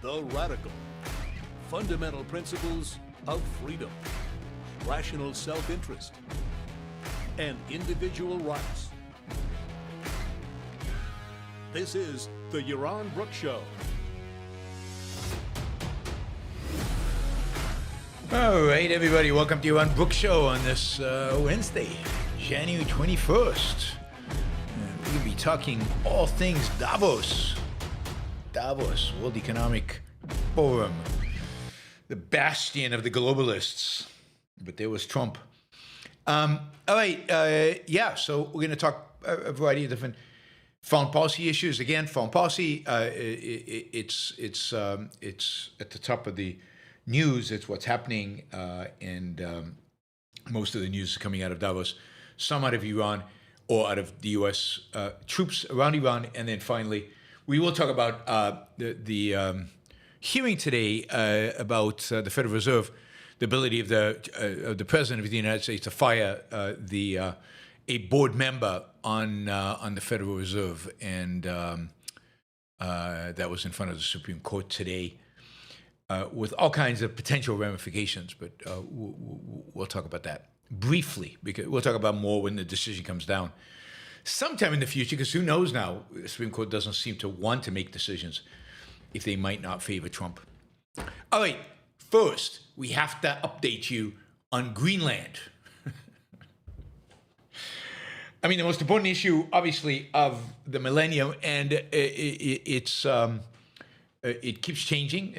the radical, fundamental principles of freedom, rational self-interest, and individual rights. This is the Yaron Brook Show. All right, everybody, welcome to Yaron Brook Show on this Wednesday, January 21st. We're going to be talking all things Davos, World Economic Forum, the bastion of the globalists. But there was Trump. All right, so we're going to talk a variety of different foreign policy issues. Again, foreign policy, it's at the top of the news. It's what's happening, and most of the news is coming out of Davos, some out of Iran or out of the U.S. Troops around Iran. And then finally, we will talk about the hearing today about the Federal Reserve, the ability of the President of the United States to fire a board member on the Federal Reserve, and that was in front of the Supreme Court today, with all kinds of potential ramifications. But we'll talk about that briefly, because we'll talk about more when the decision comes down sometime in the future, because who knows now? The Supreme Court doesn't seem to want to make decisions if they might not favor Trump. All right, first, we have to update you on Greenland. I mean, the most important issue, obviously, of the millennium, and it keeps changing.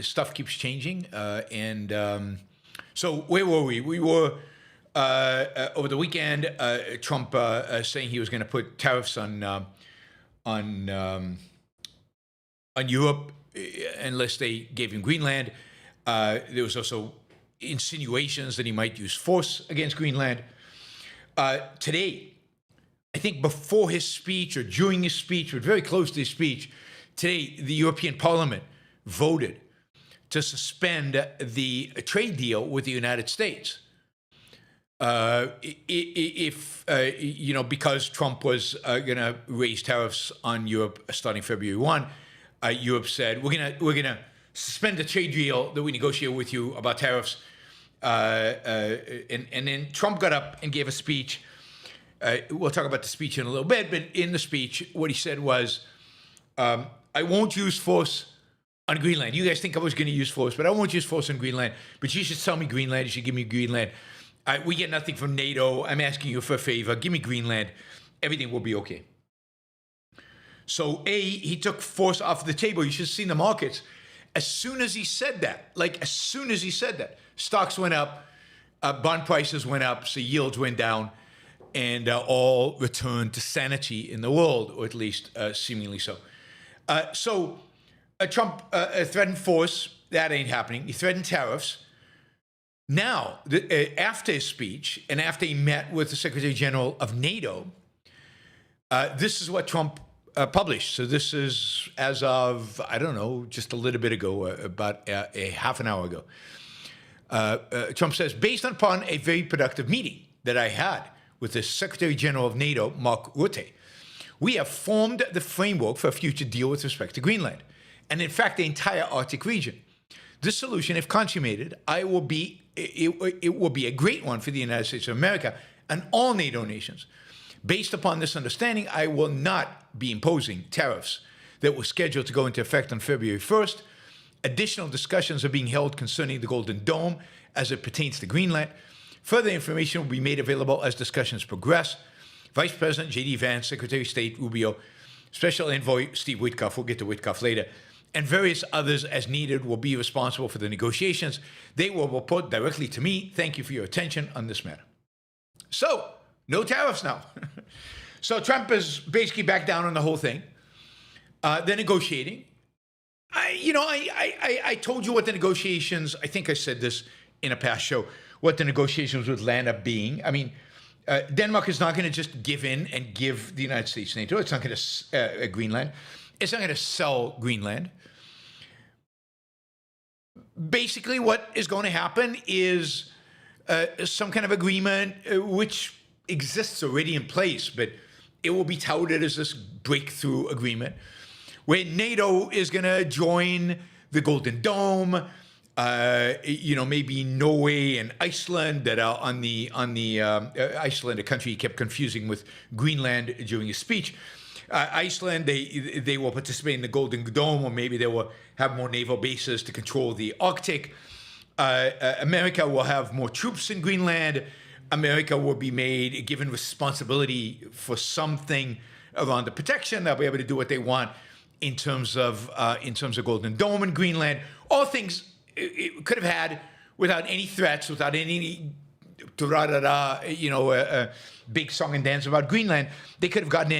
Stuff keeps changing, so where were we? We were over the weekend. Trump saying he was going to put tariffs on Europe unless they gave him Greenland. There was also insinuations that he might use force against Greenland. Today, I think before his speech or during his speech, but very close to his speech, today the European Parliament voted to suspend the trade deal with the United States. Because Trump was going to raise tariffs on Europe starting February 1, Europe said, we're gonna suspend the trade deal that we negotiated with you about tariffs. And then Trump got up and gave a speech. We'll talk about the speech in a little bit, but in the speech, what he said was, I won't use force on Greenland. You guys think I was going to use force, but I won't use force on Greenland. But you should sell me Greenland. You should give me Greenland. We get nothing from NATO. I'm asking you for a favor. Give me Greenland. Everything will be okay. So, he took force off the table. You should have seen the markets. As soon as he said that, stocks went up, bond prices went up, so yields went down, and all returned to sanity in the world, or at least seemingly so. Trump threatened force. That ain't happening. He threatened tariffs. Now, after his speech, and after he met with the Secretary General of NATO, this is what Trump published. So this is as of, I don't know, just a little bit ago, about a half an hour ago. Trump says, based upon a very productive meeting that I had with the Secretary General of NATO, Mark Rutte, we have formed the framework for a future deal with respect to Greenland, and in fact, the entire Arctic region. This solution, if consummated, it will be a great one for the United States of America and all NATO nations. Based upon this understanding, I will not be imposing tariffs that were scheduled to go into effect on February 1st. Additional discussions are being held concerning the Golden Dome as it pertains to Greenland. Further information will be made available as discussions progress. Vice President J.D. Vance, Secretary of State Rubio, Special Envoy Steve Witkoff, we'll get to Witkoff later, and various others as needed will be responsible for the negotiations. They will report directly to me. Thank you for your attention on this matter. So, no tariffs now. So Trump is basically back down on the whole thing. They're negotiating. I told you what the negotiations, I think I said this in a past show, what the negotiations would land up being. I mean, Denmark is not going to just give in and give the United States NATO. It's not going to, Greenland. It's not going to sell Greenland. Basically, what is going to happen is some kind of agreement, which exists already in place, but it will be touted as this breakthrough agreement, where NATO is going to join the Golden Dome, maybe Norway and Iceland that are on the Iceland, a country he kept confusing with Greenland during his speech. Iceland, they will participate in the Golden Dome, or maybe they will have more naval bases to control the Arctic. America will have more troops in Greenland. America will be given responsibility for something around the protection. They'll be able to do what they want in terms of Golden Dome in Greenland. All things it could have had without any threats, without any big song and dance about Greenland. They could have gotten it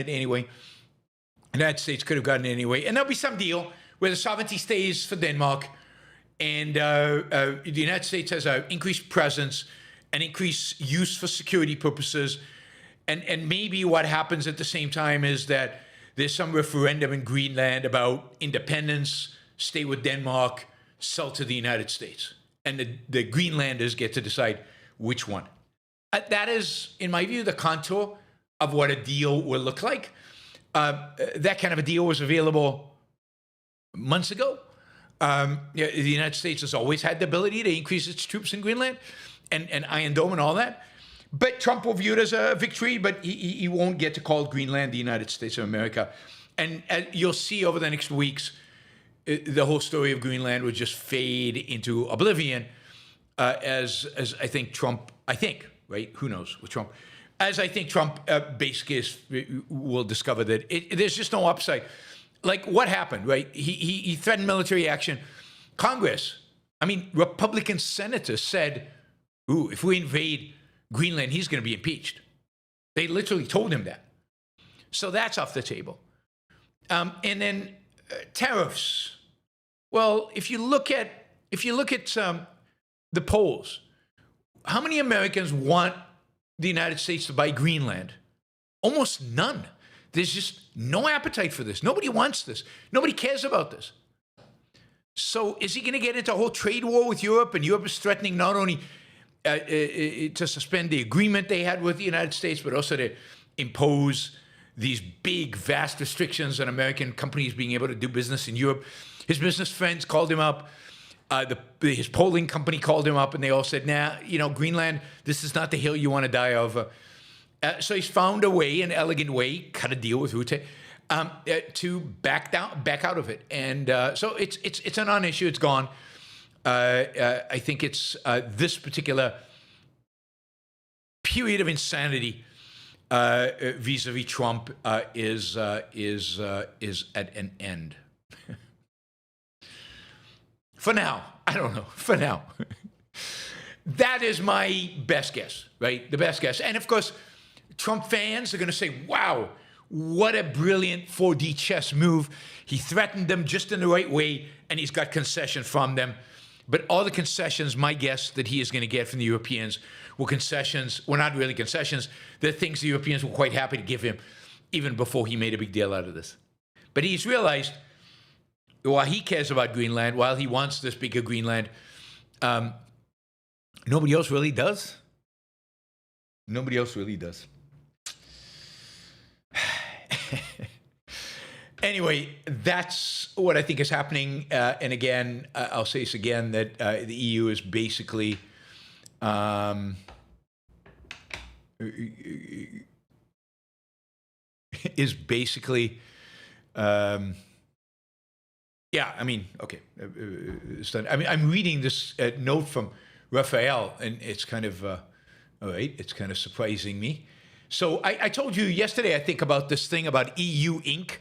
anyway. The United States could have gotten it anyway. And there'll be some deal where the sovereignty stays for Denmark, and the United States has an increased presence, an increased use for security purposes. And maybe what happens at the same time is that there's some referendum in Greenland about independence, stay with Denmark, sell to the United States. And the Greenlanders get to decide which one. That is, in my view, the contour of what a deal will look like. That kind of a deal was available months ago. The United States has always had the ability to increase its troops in Greenland and Iron Dome and all that. But Trump will view it as a victory, but he won't get to call Greenland the United States of America. And you'll see over the next weeks, the whole story of Greenland would just fade into oblivion as I think Trump, right? Who knows with Trump? As I think Trump basically will discover that there's just no upside. Like what happened, right? He threatened military action. Congress, Republican senators said, ooh, if we invade Greenland, he's going to be impeached. They literally told him that. So that's off the table. And then tariffs. Well, if you look at the polls, how many Americans want the United States to buy Greenland? Almost none. There's just no appetite for this. Nobody wants this. Nobody cares about this. So is he going to get into a whole trade war with Europe? And Europe is threatening not only to suspend the agreement they had with the United States, but also to impose these big, vast restrictions on American companies being able to do business in Europe. His business friends called him up. His polling company called him up, and they all said, nah, Greenland, this is not the hill you want to die over. So he's found a way, an elegant way, cut a deal with Rutte, to back out of it. And so it's a non-issue. It's gone. I think it's this particular period of insanity vis-a-vis Trump is at an end. For now, I don't know. For now, that is my best guess, right? The best guess, and of course, Trump fans are going to say, "Wow, what a brilliant 4D chess move! He threatened them just in the right way, and he's got concessions from them." But all the concessions, my guess, that he is going to get from the Europeans were concessions, well, not really concessions, they're things the Europeans were quite happy to give him even before he made a big deal out of this. But he's realized, while he cares about Greenland, while he wants this bigger Greenland, nobody else really does. Nobody else really does. Anyway, that's what I think is happening. And again, I'll say this again, that the EU is basically okay. I'm reading this note from Raphael, and it's kind of, all right, it's kind of surprising me. So I told you yesterday, I think, about this thing about EU Inc.,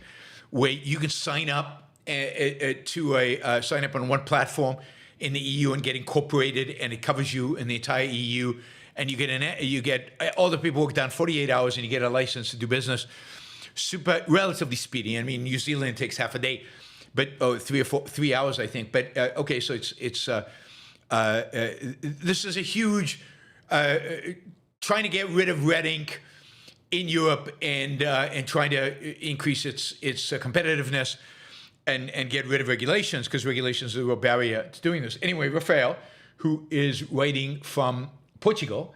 where you can sign up sign up on one platform in the EU and get incorporated, and it covers you in the entire EU, and you get all the paperwork done 48 hours, and you get a license to do business. Relatively speedy. New Zealand takes half a day, but 3 hours, I think. But okay, so it's this is a huge trying to get rid of red ink in Europe and trying to increase its competitiveness and get rid of regulations, because regulations are a real barrier to doing this. Anyway, Rafael, who is writing from Portugal,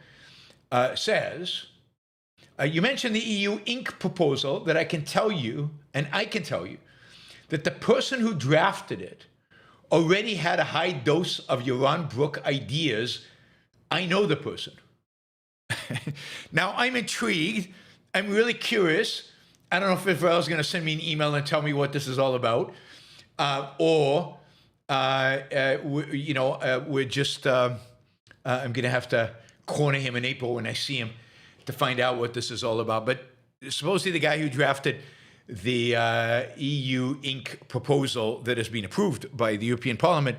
says, you mentioned the EU Inc. proposal that I can tell you that the person who drafted it already had a high dose of Yaron Brook ideas, I know the person. Now, I'm intrigued. I'm really curious. I don't know if Israel's going to send me an email and tell me what this is all about. We're just, I'm going to have to corner him in April when I see him to find out what this is all about. But supposedly the guy who drafted the EU Inc. proposal that has been approved by the European Parliament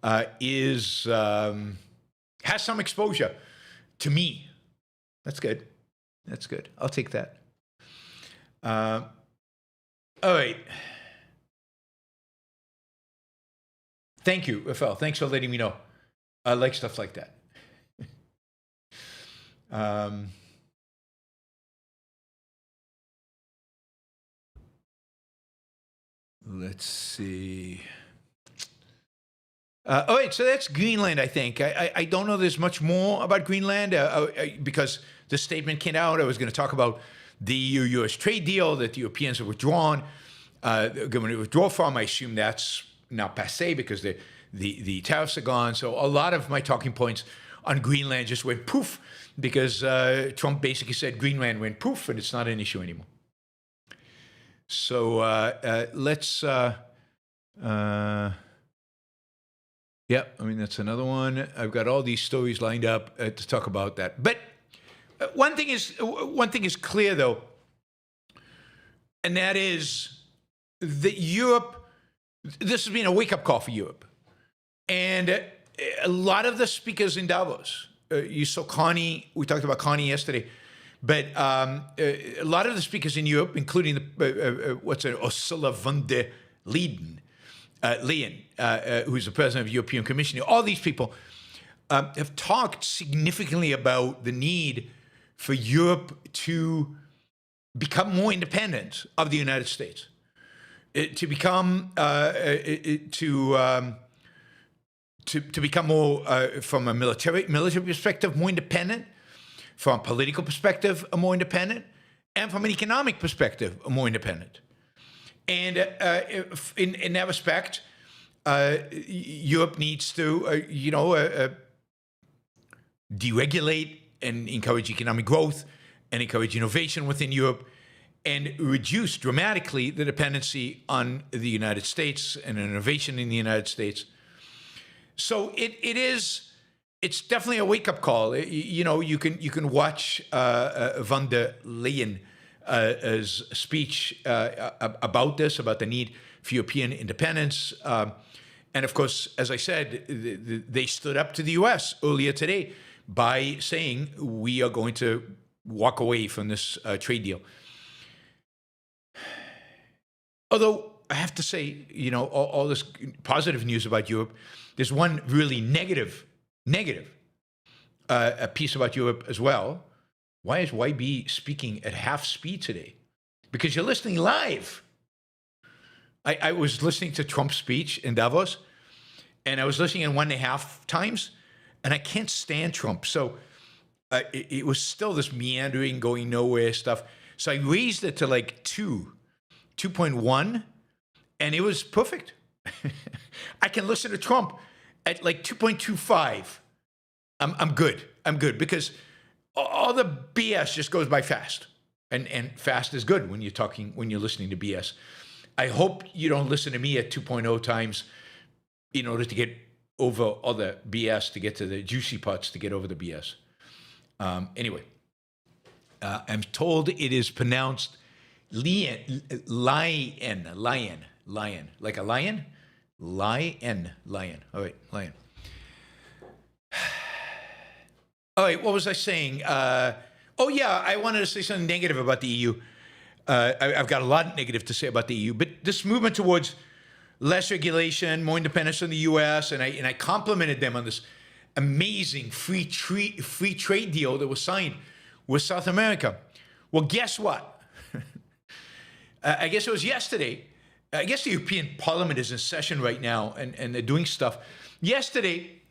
has some exposure to me. That's good. That's good. I'll take that. All right. Thank you, Rafael. Thanks for letting me know. I like stuff like that. Let's see. All right, so that's Greenland, I think. I don't know there's much more about Greenland because the statement came out. I was going to talk about the EU-US trade deal that the Europeans have withdrawn. Going to withdraw from. I assume that's now passé because the tariffs are gone. So a lot of my talking points on Greenland just went poof because Trump basically said Greenland went poof and it's not an issue anymore. So let's... Yep, I mean, that's another one. I've got all these stories lined up to talk about that. But one thing is clear, though, and that is that Europe, this has been a wake-up call for Europe. And a lot of the speakers in Davos, you saw Connie, we talked about Connie yesterday, but a lot of the speakers in Europe, including Ursula von der Leyen, who's the president of the European Commission, all these people have talked significantly about the need for Europe to become more independent of the United States, to become to become more, from a military perspective, more independent, from a political perspective, more independent, and from an economic perspective, more independent. And in that respect, Europe needs to, deregulate and encourage economic growth and encourage innovation within Europe and reduce dramatically the dependency on the United States and innovation in the United States. So it's definitely a wake-up call. You can watch von der Leyen as speech about this, about the need for European independence. And of course, as I said, they stood up to the US earlier today by saying we are going to walk away from this trade deal. Although I have to say, all this positive news about Europe, there's one really negative piece about Europe as well. Why is YB speaking at half speed today? Because you're listening live. I was listening to Trump's speech in Davos, and I was listening in 1.5 times, and I can't stand Trump. So it was still this meandering, going nowhere stuff. So I raised it to like 2.1, and it was perfect. I can listen to Trump at like 2.25. I'm good because all the BS just goes by fast, and fast is good when you're listening to BS. I hope you don't listen to me at 2.0 times in order to get over all the BS, to get to the juicy parts, to get over the BS. Anyway, I'm told it is pronounced lion, like a lion, lion. All right, lion. All right, what was I saying? I wanted to say something negative about the EU. I've got a lot negative to say about the EU, but this movement towards less regulation, more independence from the US, and I complimented them on this amazing free trade deal that was signed with South America. Well, guess what? I guess it was yesterday. I guess the European Parliament is in session right now, and they're doing stuff. Yesterday,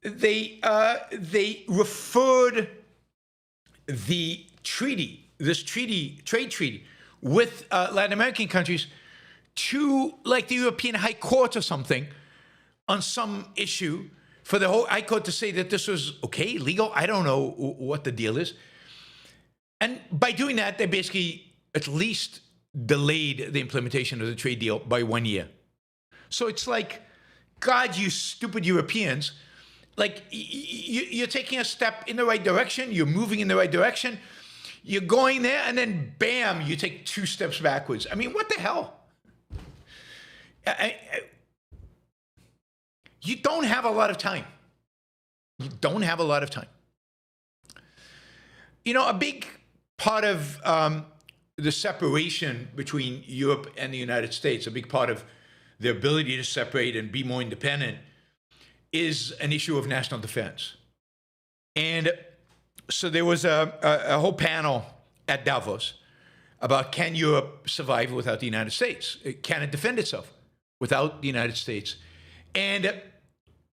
they referred the trade treaty with Latin American countries to like the European High Court or something on some issue for the whole High Court to say that this was okay, legal. I don't know what the deal is. And by doing that, they basically at least delayed the implementation of the trade deal by 1 year. So it's like, God, you stupid Europeans, like you're taking a step in the right direction, you're moving in the right direction, you're going there, and then bam, you take 2 steps backwards. I mean, what the hell? You don't have a lot of time. You don't have a lot of time. You know, a big part of the separation between Europe and the United States, a big part of their ability to separate and be more independent, is an issue of national defense. And so there was a whole panel at Davos about, can Europe survive without the United States? Can it defend itself without the United States? And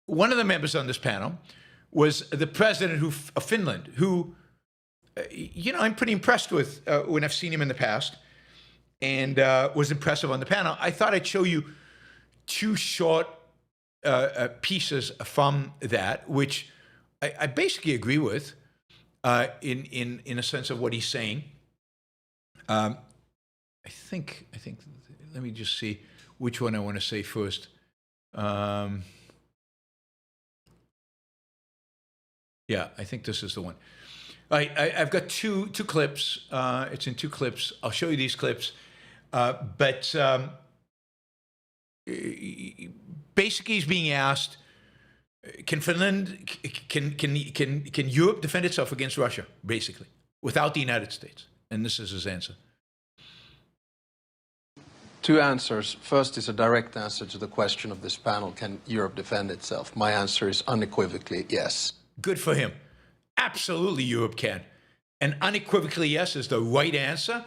one of the members on this panel was the president of Finland, who, you know, I'm pretty impressed with when I've seen him in the past, and was impressive on the panel. I thought I'd show you 2 short pieces from that, which I basically agree with in a sense of what he's saying. I think. Let me just see which one I want to say first. Yeah, I think this is the one. I've got two clips. It's in 2 clips. I'll show you these clips. But basically, he's being asked, can Finland, can Europe defend itself against Russia, basically, without the United States? And this is his answer. 2 answers. First is a direct answer to the question of this panel, can Europe defend itself? My answer is unequivocally yes. Good for him. Absolutely, Europe can. And unequivocally yes is the right answer.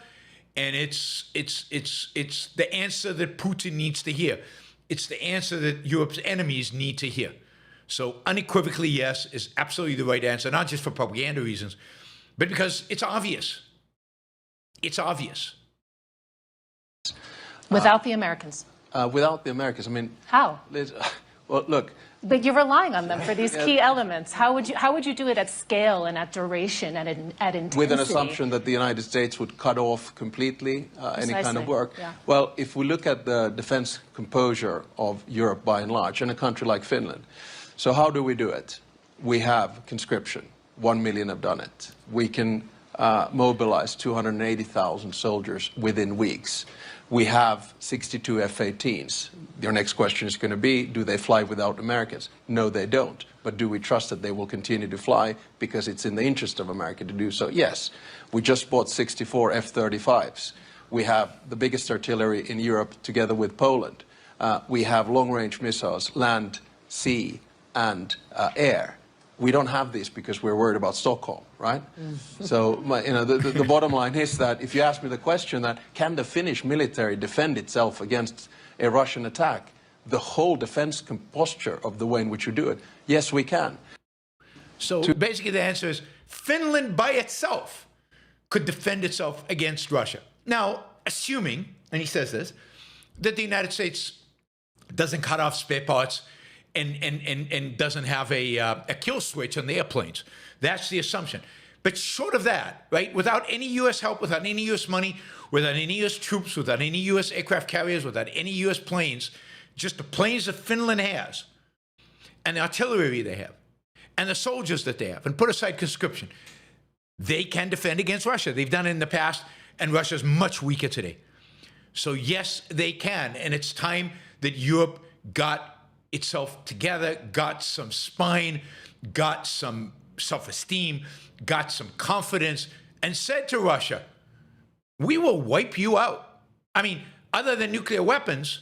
And it's the answer that Putin needs to hear. It's the answer that Europe's enemies need to hear. So unequivocally yes is absolutely the right answer, not just for propaganda reasons, but because it's obvious. It's obvious. Without the Americans. Without the Americans, I mean... How? Well, look... But you're relying on them for these key elements. How would you do it at scale and at duration and at intensity? With an assumption that the United States would cut off completely any kind of work. Yeah. Well, if we look at the defense composure of Europe by and large, and a country like Finland, so how do we do it? We have conscription. 1 million have done it. We can mobilize 280,000 soldiers within weeks. We have 62 F-18s. Your next question is going to be, do they fly without Americans? No, they don't. But do we trust that they will continue to fly because it's in the interest of America to do so? Yes. We just bought 64 F-35s. We have the biggest artillery in Europe together with Poland. We have long-range missiles, land, sea, and air. We don't have these because we're worried about Stockholm, right? So, the bottom line is that if you ask me the question that can the Finnish military defend itself against a Russian attack, the whole defense posture of the way in which you do it, yes, we can. So basically the answer is Finland by itself could defend itself against Russia. Now, assuming, and he says this, that the United States doesn't cut off spare parts and doesn't have a kill switch on the airplanes. That's the assumption. But short of that, right, without any U.S. help, without any U.S. money, without any U.S. troops, without any U.S. aircraft carriers, without any U.S. planes, just the planes that Finland has and the artillery they have and the soldiers that they have, and put aside conscription, they can defend against Russia. They've done it in the past, and Russia's much weaker today. So yes, they can, and it's time that Europe got itself together, got some spine, got some self-esteem, got some confidence, and said to Russia, we will wipe you out. I mean, other than nuclear weapons,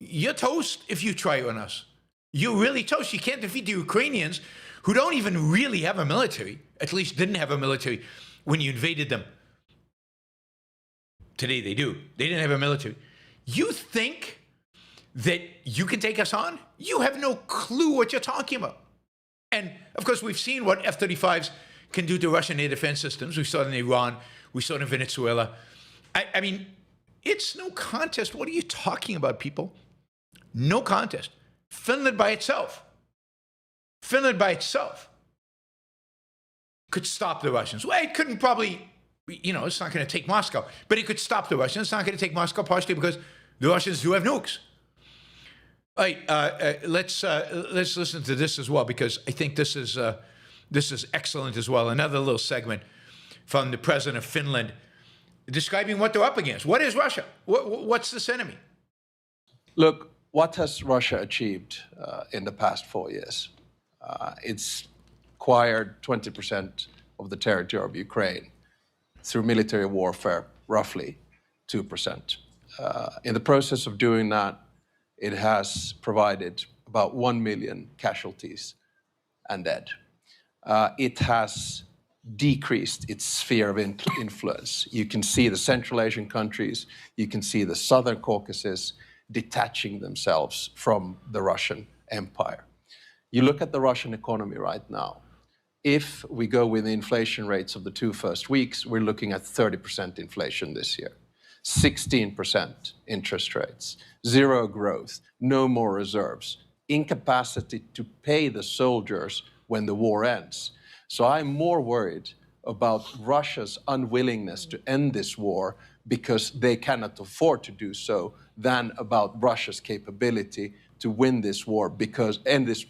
you're toast if you try on us. You're really toast. You can't defeat the Ukrainians, who don't even really have a military, at least didn't have a military when you invaded them. Today they do. They didn't have a military. You think that you can take us on? You have no clue what you're talking about. And of course, we've seen what F-35s can do to Russian air defense systems. We saw it in Iran. We saw it in Venezuela. I mean, It's no contest. What are you talking about, people? No contest. Finland by itself could stop the Russians. Well, it couldn't probably, it's not going to take Moscow, but it could stop the Russians. It's not going to take Moscow partially because the Russians do have nukes. All right, let's listen to this as well, because I think this is excellent as well. Another little segment from the president of Finland describing what they're up against. What is Russia? What's this enemy? Look, what has Russia achieved in the past 4 years? It's acquired 20% of the territory of Ukraine through military warfare, roughly 2%. In the process of doing that, it has provided about 1 million casualties and dead. It has decreased its sphere of influence. You can see the Central Asian countries, you can see the Southern Caucasus detaching themselves from the Russian Empire. You look at the Russian economy right now. If we go with the inflation rates of the 2 first weeks, we're looking at 30% inflation this year, 16% interest rates, zero growth, no more reserves, incapacity to pay the soldiers when the war ends. So I'm more worried about Russia's unwillingness to end this war because they cannot afford to do so than about Russia's capability to win this war because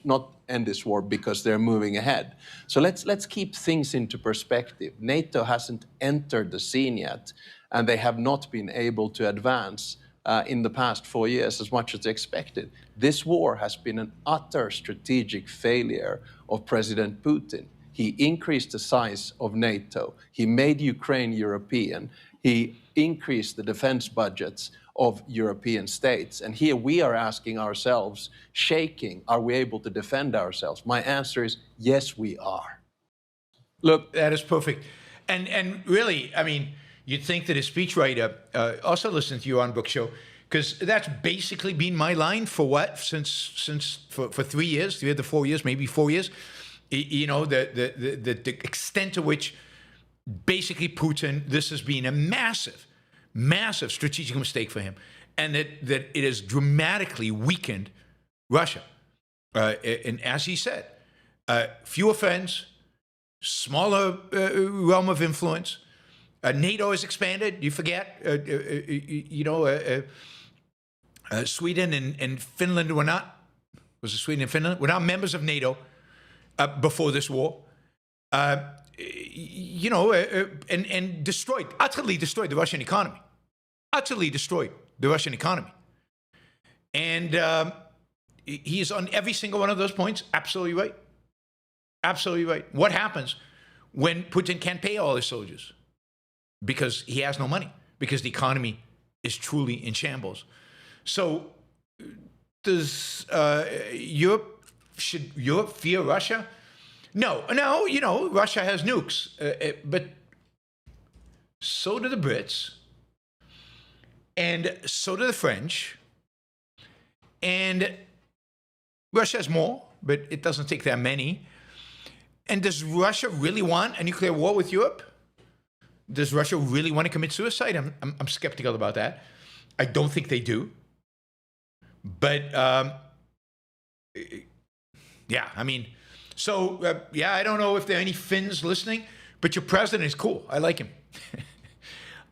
not end this war because they're moving ahead. So let's keep things into perspective. NATO hasn't entered the scene yet, and they have not been able to advance in the past 4 years as much as expected. This war has been an utter strategic failure of President Putin. He increased the size of NATO. He made Ukraine European. He increased the defense budgets of European states. And here we are asking ourselves, shaking, are we able to defend ourselves? My answer is, yes, we are. Look, that is perfect. And really, I mean, you'd think that a speechwriter also listens to you on Brook Show, because that's basically been my line for what? For 3 years, 3 of the 4 years, maybe 4 years. The extent to which basically Putin, this has been a massive strategic mistake for him, and that it has dramatically weakened Russia. And as he said, fewer friends, smaller realm of influence. NATO has expanded. You forget, Sweden and Finland were not. Was it Sweden and Finland? Were not members of NATO before this war. And utterly destroyed the Russian economy. Utterly destroyed the Russian economy. And he is on every single one of those points absolutely right. Absolutely right. What happens when Putin can't pay all his soldiers? Because he has no money. Because the economy is truly in shambles. So does should Europe fear Russia? No, Russia has nukes, but so do the Brits, and so do the French, and Russia has more, but it doesn't take that many. And does Russia really want a nuclear war with Europe? Does Russia really want to commit suicide? I'm skeptical about that. I don't think they do. But I don't know if there are any Finns listening, but your president is cool. I like him.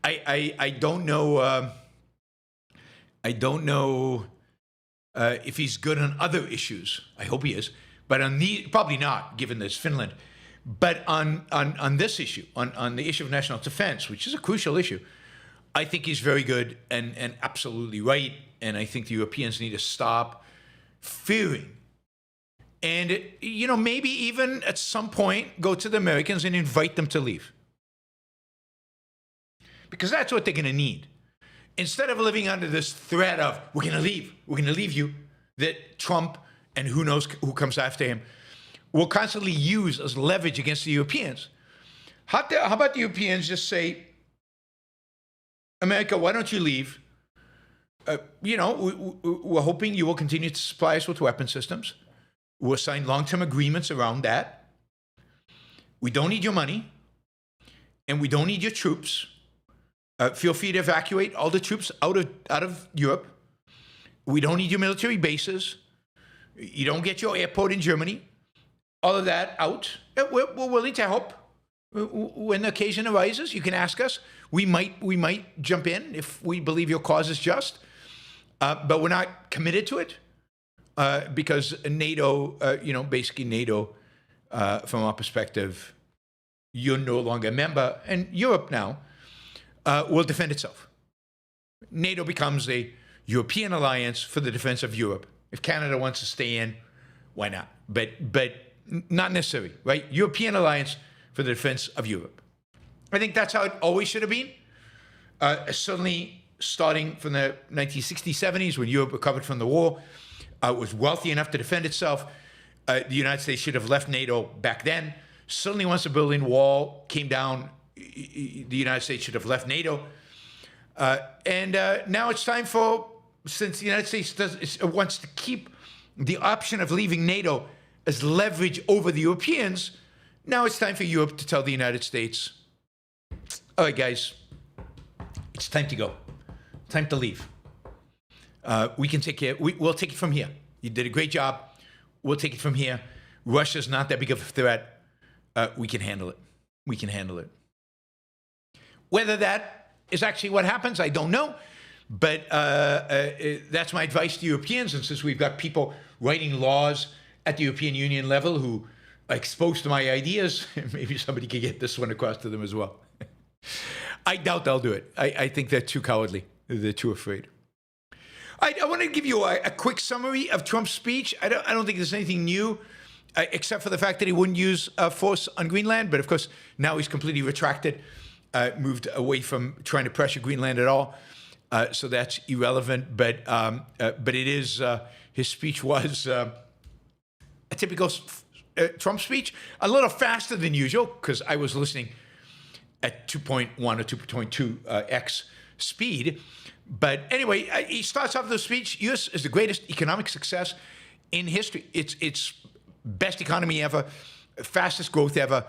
I don't know. I don't know if he's good on other issues. I hope he is, but on probably not, given this Finland. But on this issue, on the issue of national defense, which is a crucial issue, I think he's very good and absolutely right. And I think the Europeans need to stop fearing. And, maybe even at some point go to the Americans and invite them to leave. Because that's what they're going to need. Instead of living under this threat of, we're going to leave you, that Trump and who knows who comes after him will constantly use as leverage against the Europeans. How about the Europeans just say, America, why don't you leave? We're hoping you will continue to supply us with weapon systems. We'll sign long-term agreements around that. We don't need your money, and we don't need your troops. Feel free to evacuate all the troops out of Europe. We don't need your military bases. You don't get your airport in Germany. All of that out. We're willing to help. When the occasion arises, you can ask us. We might jump in if we believe your cause is just. But we're not committed to it because NATO, basically NATO, from our perspective, you're no longer a member, and Europe now will defend itself. NATO becomes a European alliance for the defense of Europe. If Canada wants to stay in, why not? But not necessary, right? European alliance for the defense of Europe. I think that's how it always should have been. Certainly starting from the 1960s, 70s, when Europe recovered from the war, was wealthy enough to defend itself. The United States should have left NATO back then. Certainly once the Berlin Wall came down, the United States should have left NATO. And now it's time for, since the United States wants to keep the option of leaving NATO as leverage over the Europeans, now it's time for Europe to tell the United States, all right, guys, it's time to go. Time to leave. We can take care. We'll take it from here. You did a great job. We'll take it from here. Russia's not that big of a threat. We can handle it. We can handle it. Whether that is actually what happens, I don't know. But that's my advice to Europeans. And since we've got people writing laws at the European Union level who are exposed to my ideas, maybe somebody could get this one across to them as well. I doubt they'll do it. I think they're too cowardly. They're too afraid. I want to give you a quick summary of Trump's speech. I don't think there's anything new, except for the fact that he wouldn't use force on Greenland. But of course, now he's completely retracted, moved away from trying to pressure Greenland at all. So that's irrelevant. But it is, his speech was a typical Trump speech, a little faster than usual, because I was listening at 2.1 or 2.2x speed. But anyway, he starts off the speech, U.S. is the greatest economic success in history. It's best economy ever, fastest growth ever,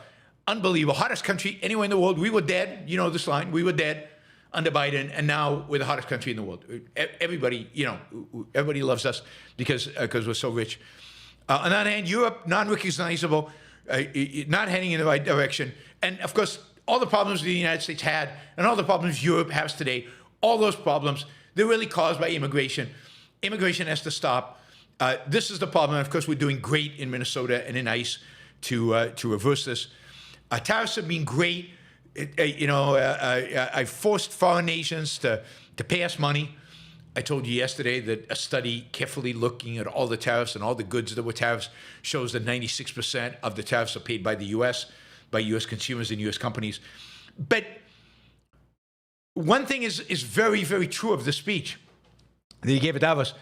unbelievable, hottest country anywhere in the world. We were dead, you know this line, we were dead under Biden, and now we're the hottest country in the world. Everybody, everybody loves us because we're so rich. On the other hand, Europe, non-recognizable, not heading in the right direction. And of course, all the problems the United States had and all the problems Europe has today, all those problems, they're really caused by immigration. Immigration has to stop. This is the problem. And of course, we're doing great in Minnesota and in ICE to reverse this. Tariffs have been great. I forced foreign nations to pay us money. I told you yesterday that a study carefully looking at all the tariffs and all the goods that were tariffs shows that 96% of the tariffs are paid by the U.S., by U.S. consumers and U.S. companies. But one thing is very, very true of the speech that he gave at Davos.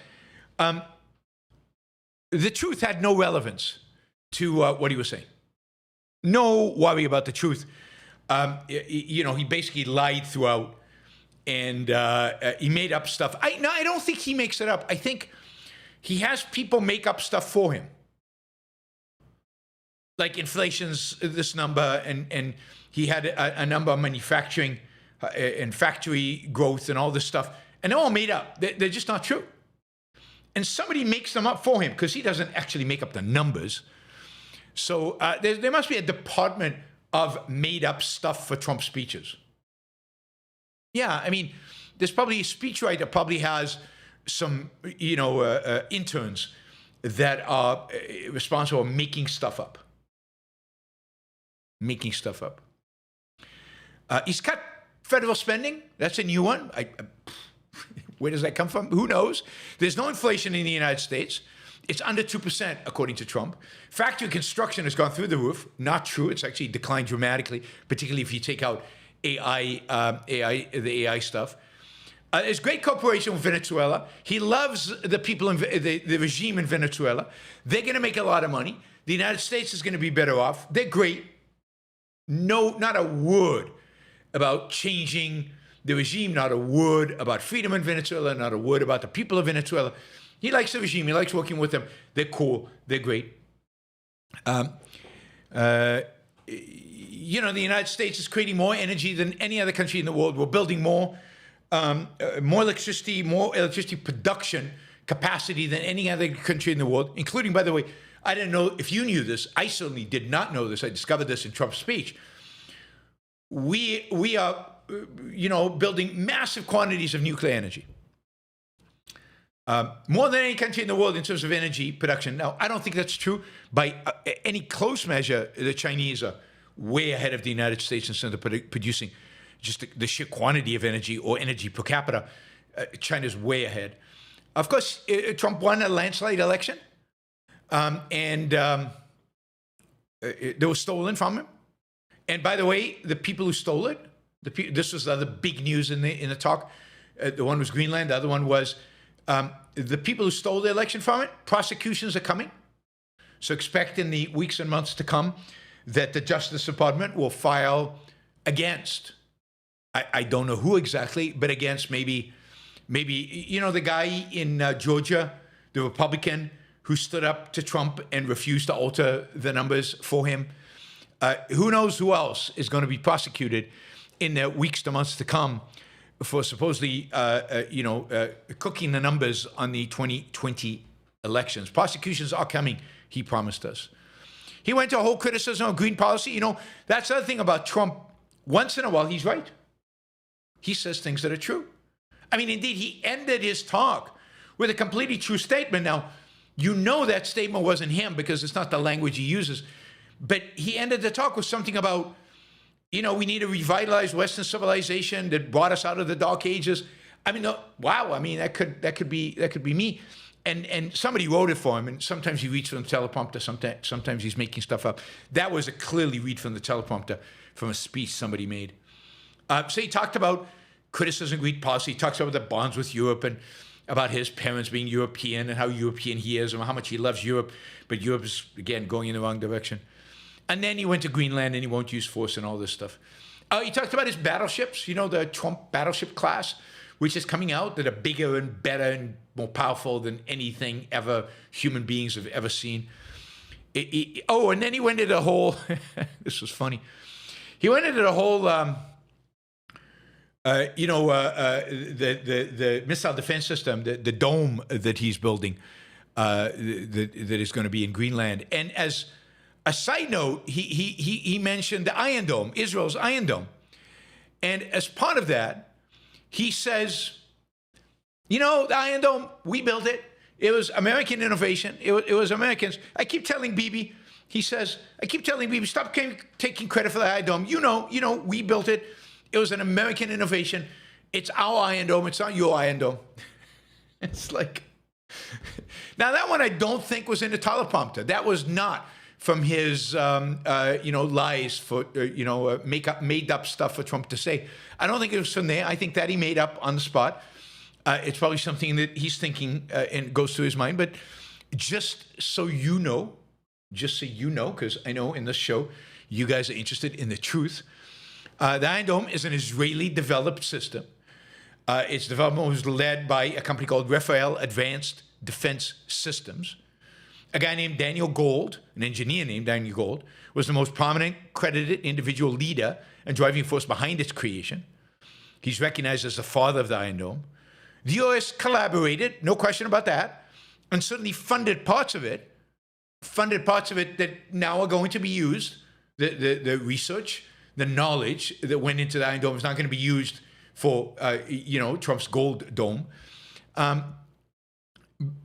The truth had no relevance to what he was saying. No worry about the truth. He basically lied throughout, and he made up stuff. I don't think he makes it up. I think he has people make up stuff for him. Like inflation's this number, and he had a number of manufacturing and factory growth and all this stuff, and they're all made up. They're just not true. And somebody makes them up for him because he doesn't actually make up the numbers. So there must be a department of made up stuff for Trump speeches. Yeah, I mean, there's probably a speechwriter probably has some, interns that are responsible for making stuff up. Making stuff up. He's cut federal spending. That's a new one. Where does that come from? Who knows? There's no inflation in the United States. It's under 2%, according to Trump. Factory construction has gone through the roof. Not true. It's actually declined dramatically, particularly if you take out the AI stuff. There's great cooperation with Venezuela. He loves the people in the regime in Venezuela. They're going to make a lot of money. The United States is going to be better off. They're great. No, not a word about changing the regime, not a word about freedom in Venezuela, not a word about the people of Venezuela. He likes the regime. He likes working with them. They're cool. They're great. the United States is creating more energy than any other country in the world. We're building more electricity production capacity than any other country in the world, including, by the way, I didn't know if you knew this. I certainly did not know this. I discovered this in Trump's speech. We are, building massive quantities of nuclear energy. More than any country in the world in terms of energy production. Now, I don't think that's true. By any close measure, the Chinese are way ahead of the United States in terms of producing just the sheer quantity of energy or energy per capita. China's way ahead. Of course, Trump won a landslide election, and they were stolen from him. And by the way, the people who stole it, this was the other big news in the talk. The one was Greenland. The other one was the people who stole the election from it. Prosecutions are coming. So expect in the weeks and months to come that the Justice Department will file against, I don't know who exactly, but against maybe the guy in Georgia, the Republican who stood up to Trump and refused to alter the numbers for him. Who knows who else is going to be prosecuted in the weeks to months to come for supposedly, cooking the numbers on the 2020 elections. Prosecutions are coming, he promised us. He went to a whole criticism of green policy. That's the other thing about Trump. Once in a while, he's right. He says things that are true. I mean, indeed, he ended his talk with a completely true statement. Now, that statement wasn't him because it's not the language he uses. But he ended the talk with something about, we need to revitalize Western civilization that brought us out of the Dark Ages. I mean, wow. I mean, that could be me. And somebody wrote it for him. And sometimes he reads from the teleprompter. Sometimes he's making stuff up. That was a clearly read from the teleprompter from a speech somebody made. So he talked about criticism of Greek policy. He talks about the bonds with Europe and about his parents being European and how European he is and how much he loves Europe. But Europe is, again, going in the wrong direction. And then he went to Greenland and he won't use force and all this stuff. He talked about his battleships, the Trump battleship class, which is coming out, that are bigger and better and more powerful than anything ever human beings have ever seen. And then he went into the whole, this was funny. He went into the whole, the missile defense system, the dome that he's building, that is going to be in Greenland. And as a side note, he mentioned the Iron Dome, Israel's Iron Dome. And as part of that, he says, the Iron Dome, we built it. It was American innovation. It was Americans. I keep telling Bibi, stop taking credit for the Iron Dome. We built it. It was an American innovation. It's our Iron Dome. It's not your Iron Dome. It's like, now that one I don't think was in the teleprompter. That was not from his, lies for, made up stuff for Trump to say. I don't think it was from there. I think that he made up on the spot. It's probably something that he's thinking and goes through his mind. But just so you know, because I know in this show, you guys are interested in the truth. The Iron Dome is an Israeli-developed system. Its development was led by a company called Rafael Advanced Defense Systems. A guy named Daniel Gold, an engineer named Daniel Gold, was the most prominent, credited individual leader and driving force behind its creation. He's recognized as the father of the Iron Dome. The U.S. collaborated, no question about that, and certainly funded parts of it that now are going to be used. The research, the knowledge that went into the Iron Dome is not going to be used for, Trump's Gold Dome.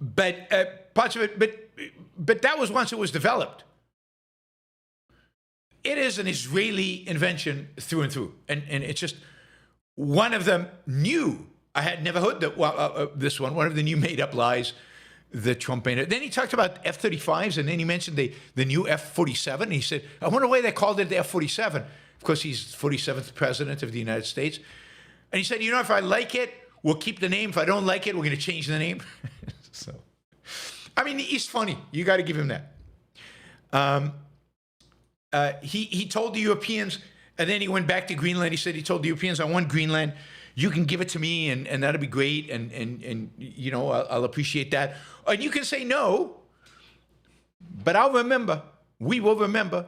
But parts of it, but that was once it was developed. It is an Israeli invention through and through. And it's just one of the new, I had never heard this one of the new made up lies that Trump made. Then he talked about F-35s, and then he mentioned the new F-47. And he said, I wonder why they called it the F-47. Of course, he's 47th president of the United States. And he said, if I like it, we'll keep the name. If I don't like it, we're going to change the name. So, I mean, he's funny. You got to give him that. He told the Europeans, and then he went back to Greenland. He said he told the Europeans, I want Greenland. You can give it to me, and that'll be great. And I'll appreciate that. And you can say no, but I'll remember. We will remember.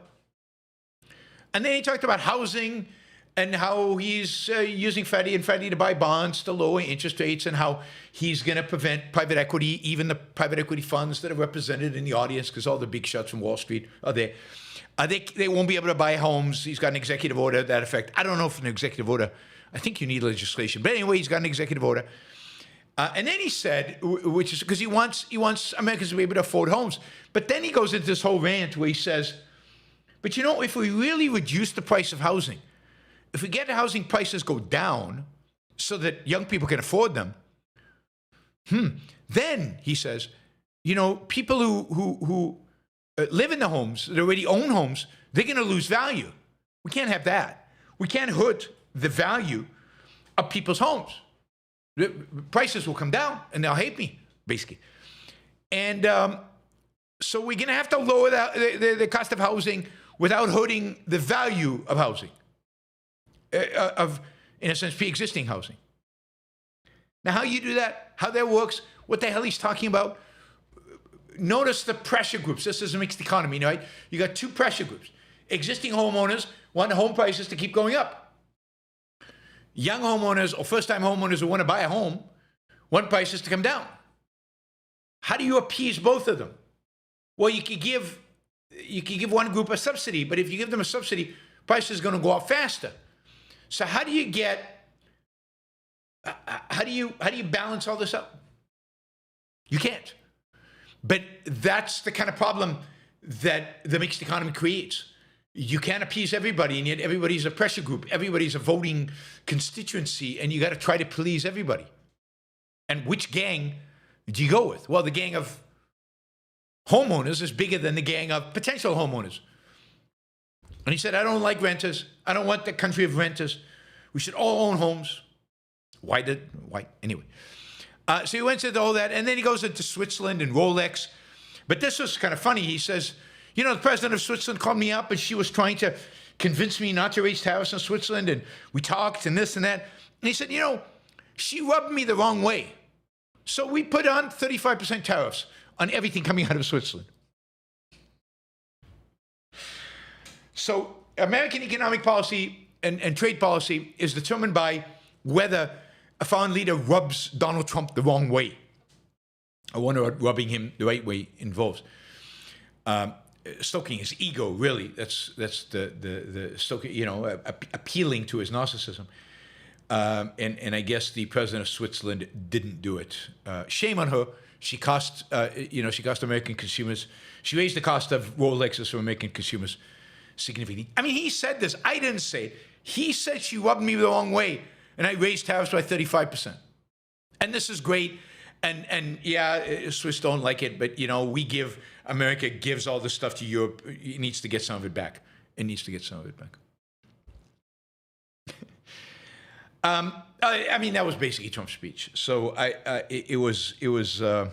And then he talked about housing and how he's using Freddie and Freddie to buy bonds to lower interest rates, and how he's going to prevent private equity, even the private equity funds that are represented in the audience, because all the big shots from Wall Street are there. They won't be able to buy homes. He's got an executive order to that effect. I don't know if an executive order, I think you need legislation. But anyway, he's got an executive order. And then he said, which is because he wants Americans to be able to afford homes. But then he goes into this whole rant where he says, but you know, if we really reduce the price of housing, if we get the housing prices go down so that young people can afford them, then, he says, you know, people who live in the homes, that already own homes, they're going to lose value. We can't have that. We can't hurt the value of people's homes. The prices will come down and they'll hate me, basically. And so we're going to have to lower the cost of housing without hurting the value of housing, in a sense, pre-existing housing. Now, how you do that, how that works, what the hell he's talking about, notice the pressure groups. This is a mixed economy, right? You got two pressure groups. Existing homeowners want home prices to keep going up. Young homeowners or first-time homeowners who want to buy a home want prices to come down. How do you appease both of them? Well, you could give one group a subsidy, but if you give them a subsidy, prices are going to go up faster. So how do you balance all this up? You can't. But that's the kind of problem that the mixed economy creates. You can't appease everybody, and yet everybody's a pressure group. Everybody's a voting constituency, and you got to try to please everybody. And which gang do you go with? Well, the gang of homeowners is bigger than the gang of potential homeowners. And he said, I don't like renters. I don't want the country of renters. We should all own homes. Why? Anyway. So he went into all that, and then he goes into Switzerland and Rolex. But this was kind of funny. He says, you know, the president of Switzerland called me up, and she was trying to convince me not to raise tariffs in Switzerland, and we talked and this and that. And he said, you know, she rubbed me the wrong way. So we put on 35% tariffs on everything coming out of Switzerland. So American economic policy and trade policy is determined by whether a foreign leader rubs Donald Trump the wrong way. I wonder what rubbing him the right way involves. Stoking his ego, really. That's the stoking, you know, appealing to his narcissism. And I guess the president of Switzerland didn't do it. Shame on her. She cost American consumers. She raised the cost of Rolexes for American consumers significantly. I mean, he said this. I didn't say it. He said she rubbed me the wrong way, and I raised tariffs by 35%. And this is great. And yeah, Swiss don't like it, but you know, America gives all this stuff to Europe. It needs to get some of it back. It needs to get some of it back. I mean, that was basically Trump's speech. So it was a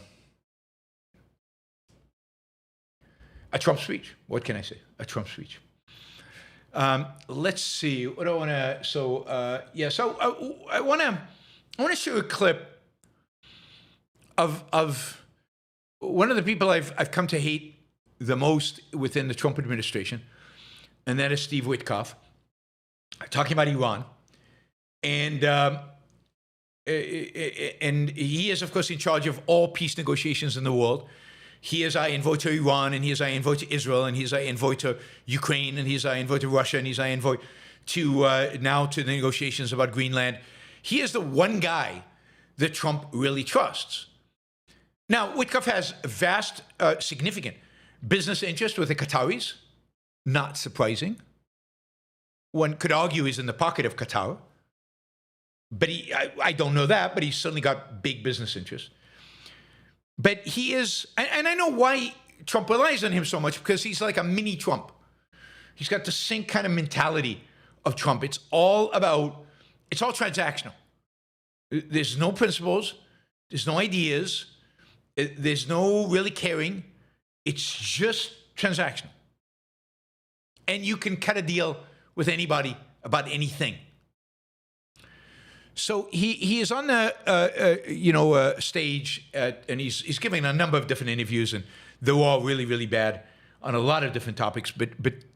Trump speech. What can I say? A Trump speech. Let's see. What do I want to? So I want to show a clip of one of the people I've come to hate the most within the Trump administration, and that is Steve Witkoff, talking about Iran. And he is, of course, in charge of all peace negotiations in the world. He is our envoy to Iran, and he is our envoy to Israel, and he is our envoy to Ukraine, and he is our envoy to Russia, and he's our envoy to now to the negotiations about Greenland. He is the one guy that Trump really trusts. Now, Witkoff has vast, significant business interest with the Qataris. Not surprising. One could argue he's in the pocket of Qatar. But I don't know that, but he's certainly got big business interests. But he is, and I know why Trump relies on him so much, because he's like a mini Trump. He's got the same kind of mentality of Trump. It's all transactional. There's no principles. There's no ideas. There's no really caring. It's just transactional. And you can cut a deal with anybody about anything. So he is on the stage and he's giving a number of different interviews, and they're all really, really bad on a lot of different topics. But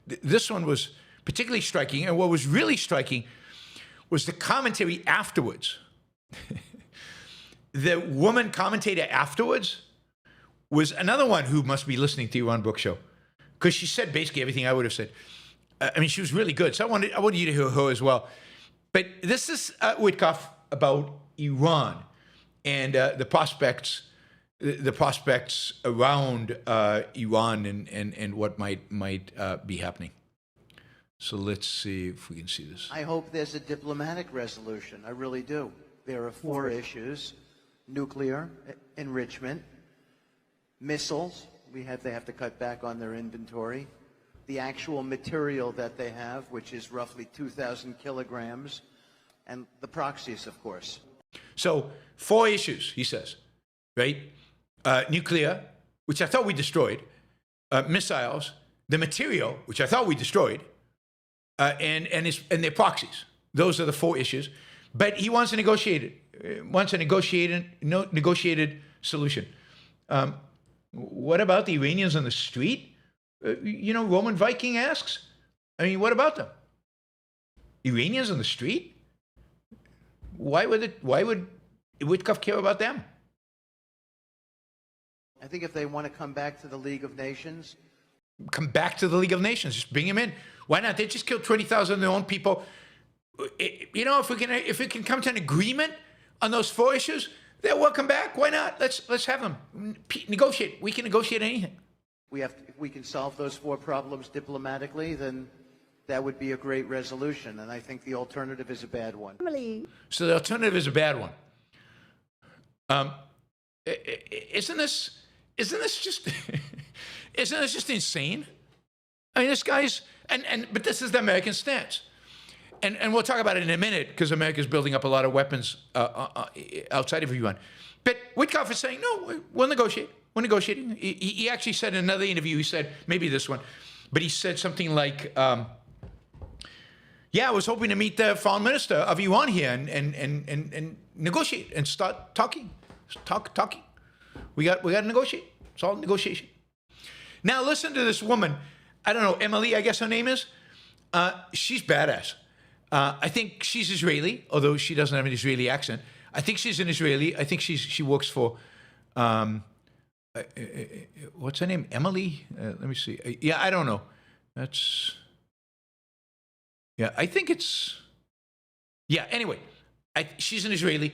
this one was particularly striking, and what was really striking was the commentary afterwards. The woman commentator afterwards was another one who must be listening to Yaron Brook Show, because she said basically everything I would have said. I mean, she was really good. So I wanted you to hear her as well. But this is Witkoff about Iran and the prospects around Iran and what might be happening. So let's see if we can see this. I hope there's a diplomatic resolution. I really do. There are 4 issues: nuclear enrichment, missiles. They have to cut back on their inventory. The actual material that they have, which is roughly 2,000 kilograms, and the proxies, of course. So 4 issues, he says, right? Nuclear, which I thought we destroyed, missiles, the material, which I thought we destroyed, and their proxies. Those are the 4 issues. But he wants a negotiated solution. What about the Iranians on the street? Roman Viking asks. I mean, what about them? Iranians on the street? Why would Witkoff care about them? I think if they want to come back to the League of Nations. Come back to the League of Nations. Just bring them in. Why not? They just killed 20,000 of their own people. If we can come to an agreement on those 4 issues, they're welcome back. Why not? Let's have them negotiate. We can negotiate anything. If we can solve those 4 problems diplomatically, then that would be a great resolution. And I think the alternative is a bad one. So the alternative is a bad one. Isn't this just isn't this just insane? I mean, this guy's but this is the American stance. And we'll talk about it in a minute, because America's building up a lot of weapons outside of Iran. But Witkoff is saying, no, we'll negotiate. We're negotiating. He actually said in another interview, he said, maybe this one, but he said something like, yeah, I was hoping to meet the foreign minister of Iran here and negotiate and start talking. Talking. We got to negotiate. It's all negotiation. Now listen to this woman. I don't know, Emily, I guess her name is. She's badass. I think she's Israeli, although she doesn't have an Israeli accent. I think she's an Israeli. I think she works for, what's her name? Emily? Let me see. Yeah, I don't know. I think it's, anyway, she's an Israeli.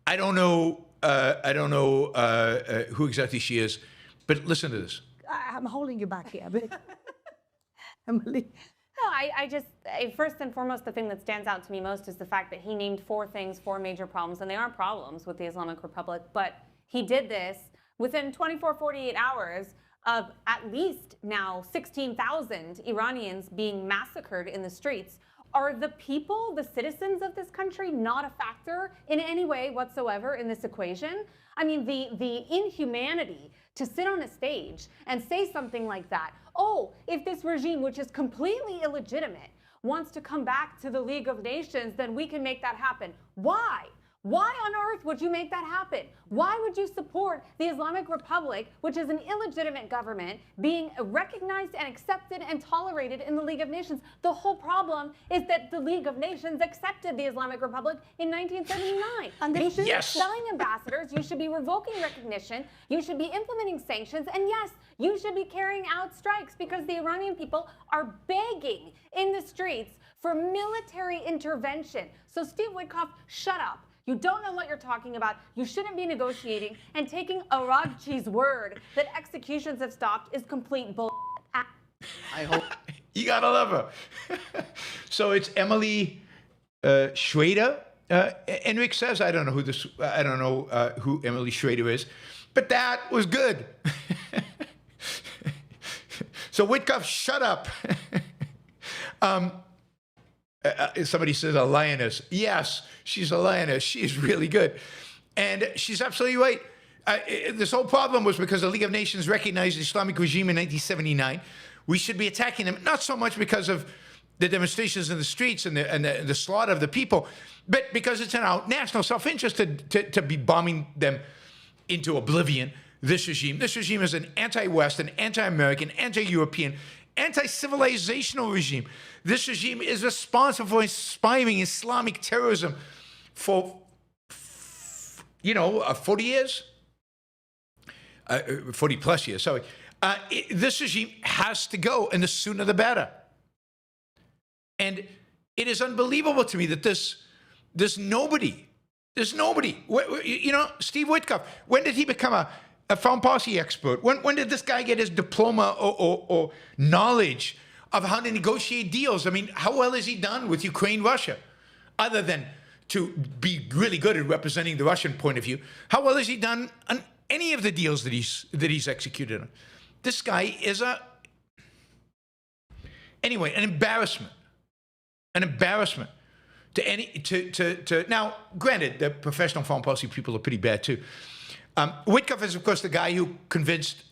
I don't know who exactly she is, but listen to this. I'm holding you back here, but Emily. No, first and foremost, the thing that stands out to me most is the fact that he named 4 things, 4 major problems, and they aren't problems with the Islamic Republic, but he did this within 24, 48 hours of at least now 16,000 Iranians being massacred in the streets. Are the people, the citizens of this country, not a factor in any way whatsoever in this equation? I mean, the inhumanity to sit on a stage and say something like that. Oh, if this regime, which is completely illegitimate, wants to come back to the League of Nations, then we can make that happen. Why? Why on earth would you make that happen? Why would you support the Islamic Republic, which is an illegitimate government, being recognized and accepted and tolerated in the League of Nations? The whole problem is that the League of Nations accepted the Islamic Republic in 1979. And you should be expelling ambassadors, you should be revoking recognition, you should be implementing sanctions, and yes, you should be carrying out strikes, because the Iranian people are begging in the streets for military intervention. So Steve Witkoff, shut up. You don't know what you're talking about. You shouldn't be negotiating, and taking Aragchi's word that executions have stopped is complete bull. I hope you gotta love her. So it's Emily Schrader. Enric says, I don't know who Emily Schrader is, but that was good. So Witkoff, shut up. Somebody says a lioness. Yes, she's a lioness. She's really good. And she's absolutely right. This whole problem was because the League of Nations recognized the Islamic regime in 1979. We should be attacking them, not so much because of the demonstrations in the streets and the slaughter of the people, but because it's in our national self-interest to be bombing them into oblivion, this regime. This regime is an anti-Western, anti-American, anti-European, anti-civilizational regime. This regime is responsible for inspiring Islamic terrorism for, 40 years? 40 plus years, sorry. This regime has to go, and the sooner the better. And it is unbelievable to me that there's nobody. Steve Witkoff, when did he become a foreign policy expert? When did this guy get his diploma or knowledge of how to negotiate deals? I mean, how well has he done with Ukraine, Russia? Other than to be really good at representing the Russian point of view, how well has he done on any of the deals that he's executed on? This guy is an embarrassment. An embarrassment to now, granted, the professional foreign policy people are pretty bad too. Witkoff is, of course, the guy who convinced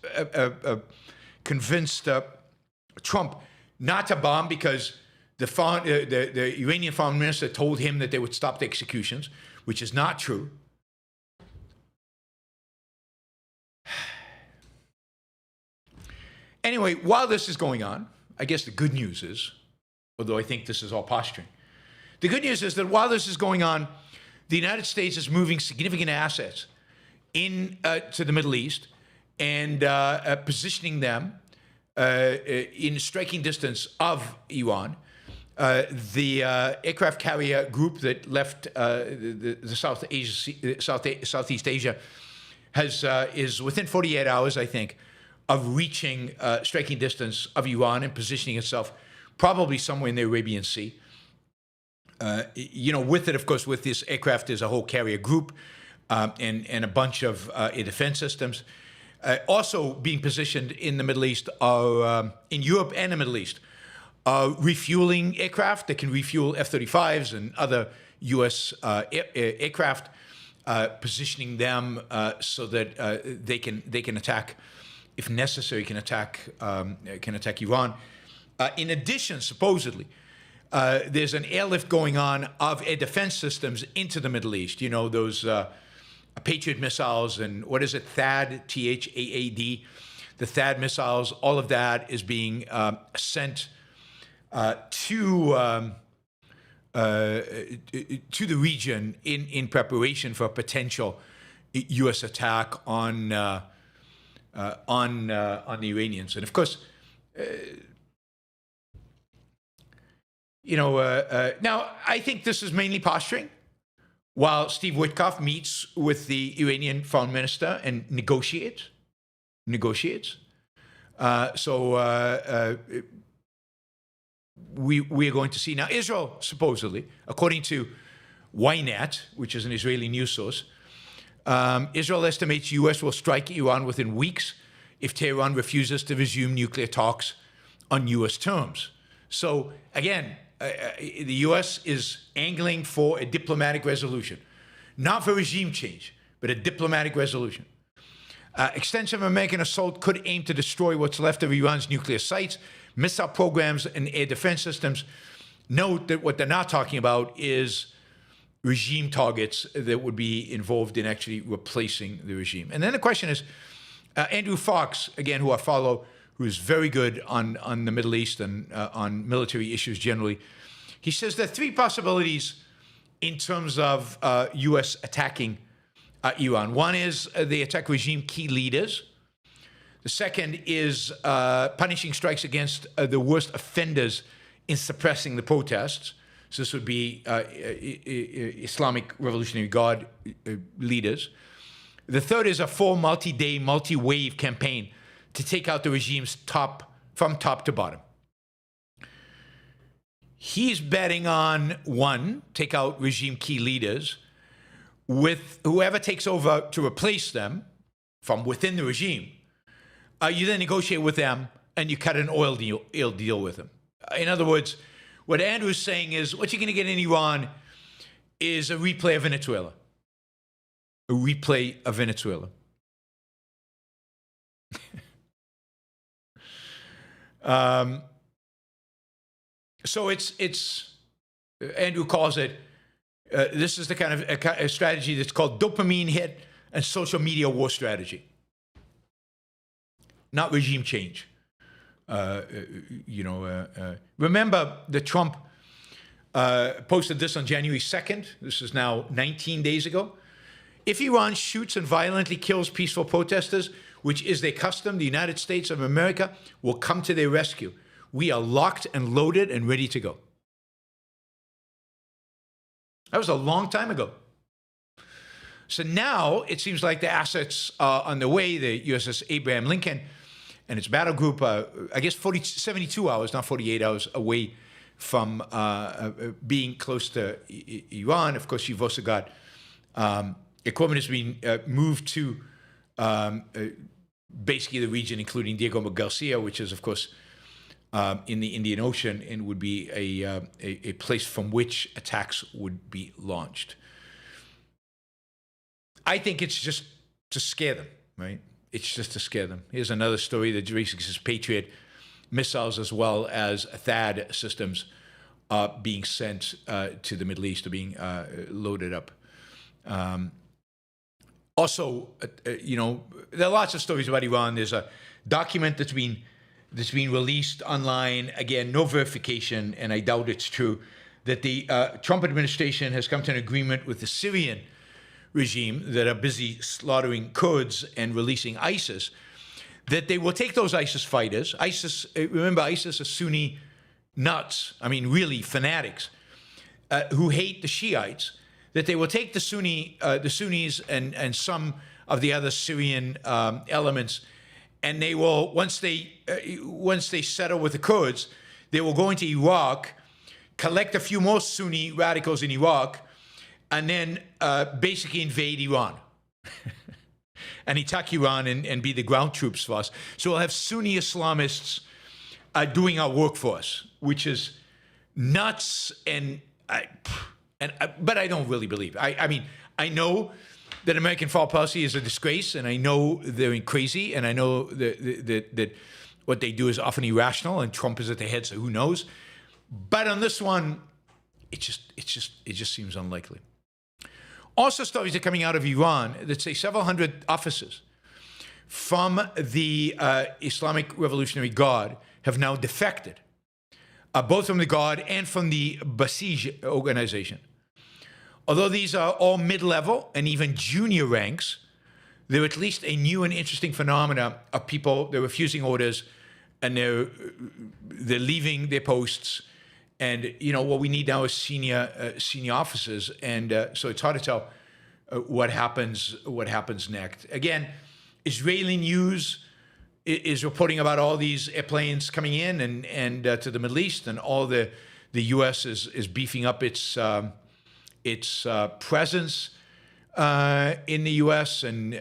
Trump not to bomb because the Iranian foreign minister told him that they would stop the executions, which is not true. Anyway, while this is going on, I guess the good news is, although I think this is all posturing, the good news is that while this is going on, the United States is moving significant assets to the Middle East and positioning them in striking distance of Iran. The aircraft carrier group that left Southeast Asia is within 48 hours, I think, of reaching striking distance of Iran and positioning itself probably somewhere in the Arabian Sea. With it, of course, with this aircraft, there's a whole carrier group and a bunch of air defense systems. Also being positioned in the Middle East, in Europe and the Middle East, refueling aircraft that can refuel F-35s and other U.S. aircraft, positioning them so that they can attack, if necessary, can attack Iran. In addition, supposedly, there's an airlift going on of air defense systems into the Middle East. You know, those Patriot missiles and what is it, THAAD, T-H-A-A-D, the THAAD missiles, all of that is being sent to the region in preparation for a potential U.S. attack on the Iranians. And of course, now I think this is mainly posturing. While Steve Witkoff meets with the Iranian foreign minister and negotiates. We are going to see now Israel, supposedly, according to Ynet, which is an Israeli news source, Israel estimates U.S. will strike Iran within weeks if Tehran refuses to resume nuclear talks on U.S. terms. So again, the U.S. is angling for a diplomatic resolution, not for regime change, but a diplomatic resolution. Extensive American assault could aim to destroy what's left of Iran's nuclear sites, missile programs, and air defense systems. Note that what they're not talking about is regime targets that would be involved in actually replacing the regime. And then the question is, Andrew Fox, again, who I follow, who is very good on the Middle East and on military issues generally, he says there are three possibilities in terms of U.S. attacking Iran. One is they attack regime key leaders. The second is punishing strikes against the worst offenders in suppressing the protests. So this would be Islamic Revolutionary Guard leaders. The third is a full multi-day, multi-wave campaign to take out the regime's from top to bottom. He's betting on one, take out regime key leaders, with whoever takes over to replace them from within the regime. You then negotiate with them and you cut an oil deal with them. In other words, what Andrew's saying is what you're going to get in Iran is a replay of Venezuela. A replay of Venezuela. So it's Andrew calls it, this is the kind of a strategy that's called dopamine hit and social media war strategy. Not regime change. Remember that Trump posted this on January 2nd. This is now 19 days ago. If Iran shoots and violently kills peaceful protesters, which is their custom, the United States of America will come to their rescue. We are locked and loaded and ready to go. That was a long time ago. So now it seems like the assets are on the way. The USS Abraham Lincoln and its battle group, I guess 72 hours, not 48 hours away from being close to Iran. Of course, you've also got equipment has been moved to basically the region, including Diego Garcia, which is, of course, in the Indian Ocean and would be a place from which attacks would be launched. I think it's just to scare them, right? It's just to scare them. Here's another story that says Patriot missiles as well as THAAD systems being sent to the Middle East, or being loaded up. Also, there are lots of stories about Iran. There's a document that's been released online. Again, no verification, and I doubt it's true, that the Trump administration has come to an agreement with the Syrian regime that are busy slaughtering Kurds and releasing ISIS, that they will take those ISIS fighters. Remember, ISIS are Sunni nuts, really fanatics, who hate the Shiites, that they will take the Sunnis and some of the other Syrian elements, and they will, once they settle with the Kurds, they will go into Iraq, collect a few more Sunni radicals in Iraq, and then basically invade Iran and attack Iran and be the ground troops for us. So we'll have Sunni Islamists doing our work for us, which is nuts. But I don't really believe it. I know that American foreign policy is a disgrace, and I know they're crazy, and I know that what they do is often irrational, and Trump is at the head, so who knows? But on this one, it just seems unlikely. Also, stories are coming out of Iran that say several hundred officers from the Islamic Revolutionary Guard have now defected, both from the Guard and from the Basij organization. Although these are all mid-level and even junior ranks, there are at least a new and interesting phenomena of people, they're refusing orders, and they're leaving their posts. And what we need now is senior officers, and so it's hard to tell what happens next. Again, Israeli news is reporting about all these airplanes coming in and to the Middle East, and all the U.S. is beefing up its presence in the U.S., and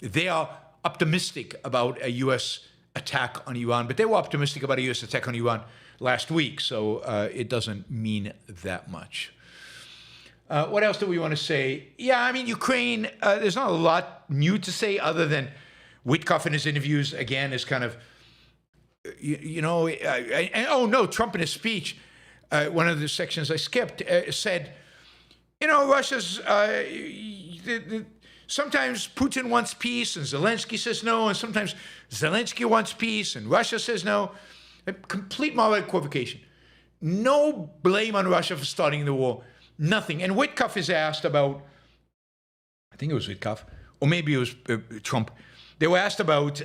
they are optimistic about a U.S. attack on Iran, but they were optimistic about a U.S. attack on Iran last week, so it doesn't mean that much. What else do we want to say? Yeah, Ukraine, there's not a lot new to say other than Witkoff in his interviews, again, is kind of, Trump in his speech, one of the sections I skipped, said, Russia's, sometimes Putin wants peace and Zelensky says no, and sometimes Zelensky wants peace and Russia says no. A complete moral equivocation. No blame on Russia for starting the war. Nothing. And Witkoff is asked about, I think it was Witkoff, or maybe it was Trump. They were asked about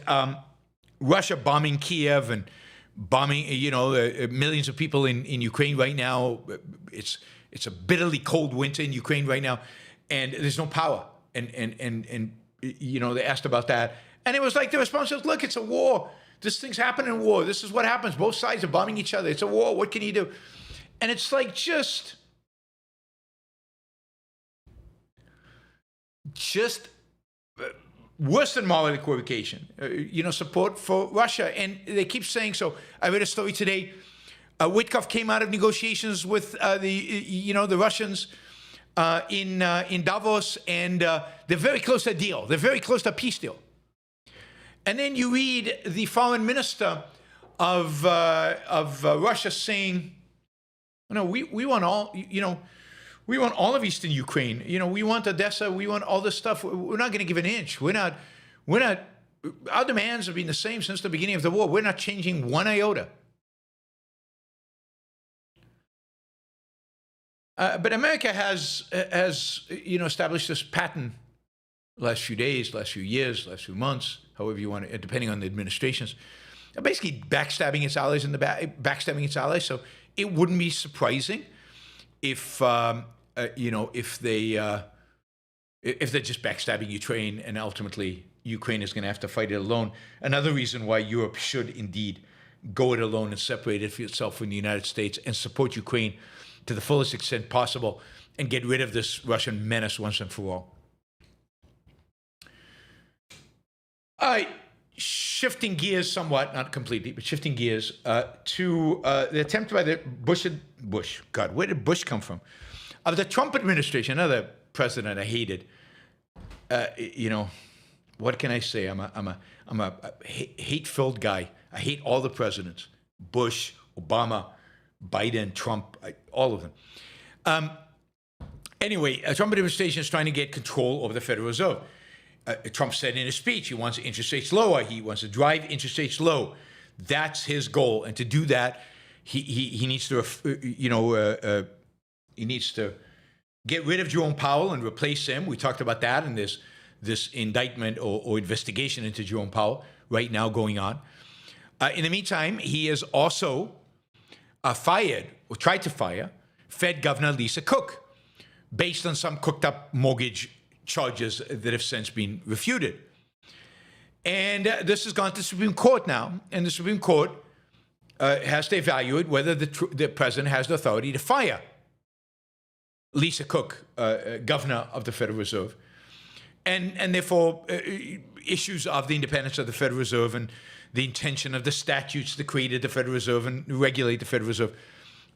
Russia bombing Kiev and bombing, millions of people in Ukraine right now. It's a bitterly cold winter in Ukraine right now, and there's no power. And they asked about that. And it was like the response was, look, it's a war. These things happen in war. This is what happens. Both sides are bombing each other. It's a war. What can you do? And it's like just worse than moral equivocation, support for Russia. And they keep saying so. I read a story today. Witkoff came out of negotiations with the Russians in Davos, and they're very close to a deal. They're very close to a peace deal. And then you read the foreign minister of Russia saying, we want all, we want all of Eastern Ukraine. We want Odessa. We want all this stuff. We're not going to give an inch. We're not our demands have been the same since the beginning of the war. We're not changing one iota. But America has established this pattern last few days, last few years, last few months, however you want to, depending on the administrations, basically backstabbing its allies backstabbing its allies. So it wouldn't be surprising if they're just backstabbing Ukraine, and ultimately Ukraine is going to have to fight it alone. Another reason why Europe should indeed go it alone and separate itself from the United States and support Ukraine to the fullest extent possible and get rid of this Russian menace once and for all. All right, shifting gears somewhat, not completely, but shifting gears to the attempt by the Bush. God, where did Bush come from? Of the Trump administration, another president I hated. What can I say? I'm a hate-filled guy. I hate all the presidents: Bush, Obama, Biden, Trump, all of them. Anyway, the Trump administration is trying to get control over the Federal Reserve. Trump said in his speech he wants interest rates lower. He wants to drive interest rates low. That's his goal. And to do that, he needs to, he needs to get rid of Jerome Powell and replace him. We talked about that, and there's this indictment or investigation into Jerome Powell right now going on. In the meantime, he has also fired, or tried to fire, Fed Governor Lisa Cook, based on some cooked-up mortgage charges that have since been refuted. And this has gone to the Supreme Court now, and the Supreme Court has to evaluate whether the president has the authority to fire Lisa Cook, governor of the Federal Reserve, and therefore issues of the independence of the Federal Reserve and the intention of the statutes that created the Federal Reserve and regulate the Federal Reserve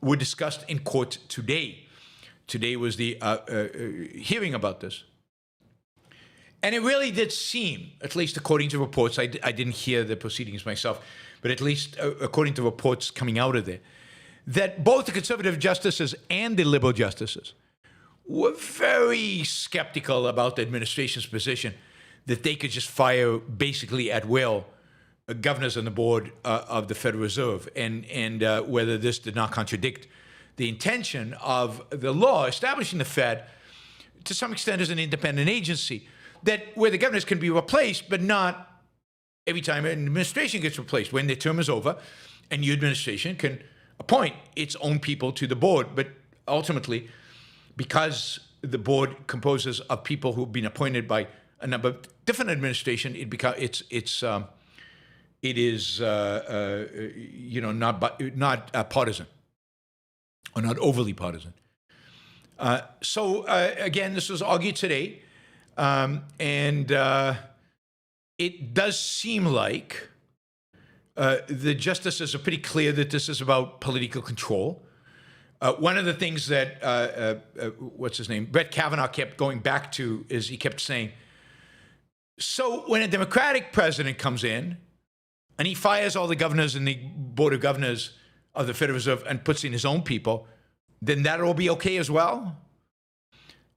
were discussed in court today. Today was the hearing about this. And it really did seem, at least according to reports, I didn't hear the proceedings myself, but at least according to reports coming out of there, that both the conservative justices and the liberal justices were very skeptical about the administration's position that they could just fire basically at will governors on the board of the Federal Reserve, and whether this did not contradict the intention of the law establishing the Fed to some extent as an independent agency, that where the governors can be replaced, but not every time an administration gets replaced. When their term is over, a new administration can appoint its own people to the board. But ultimately, because the board composes of people who've been appointed by a number of different administrations, it is not partisan, or not overly partisan. So again, this was argued today. And it does seem like the justices are pretty clear that this is about political control. One of the things that, what's his name, Brett Kavanaugh kept going back to is he kept saying, so when a Democratic president comes in and he fires all the governors in the Board of Governors of the Federal Reserve and puts in his own people, then that'll be okay as well?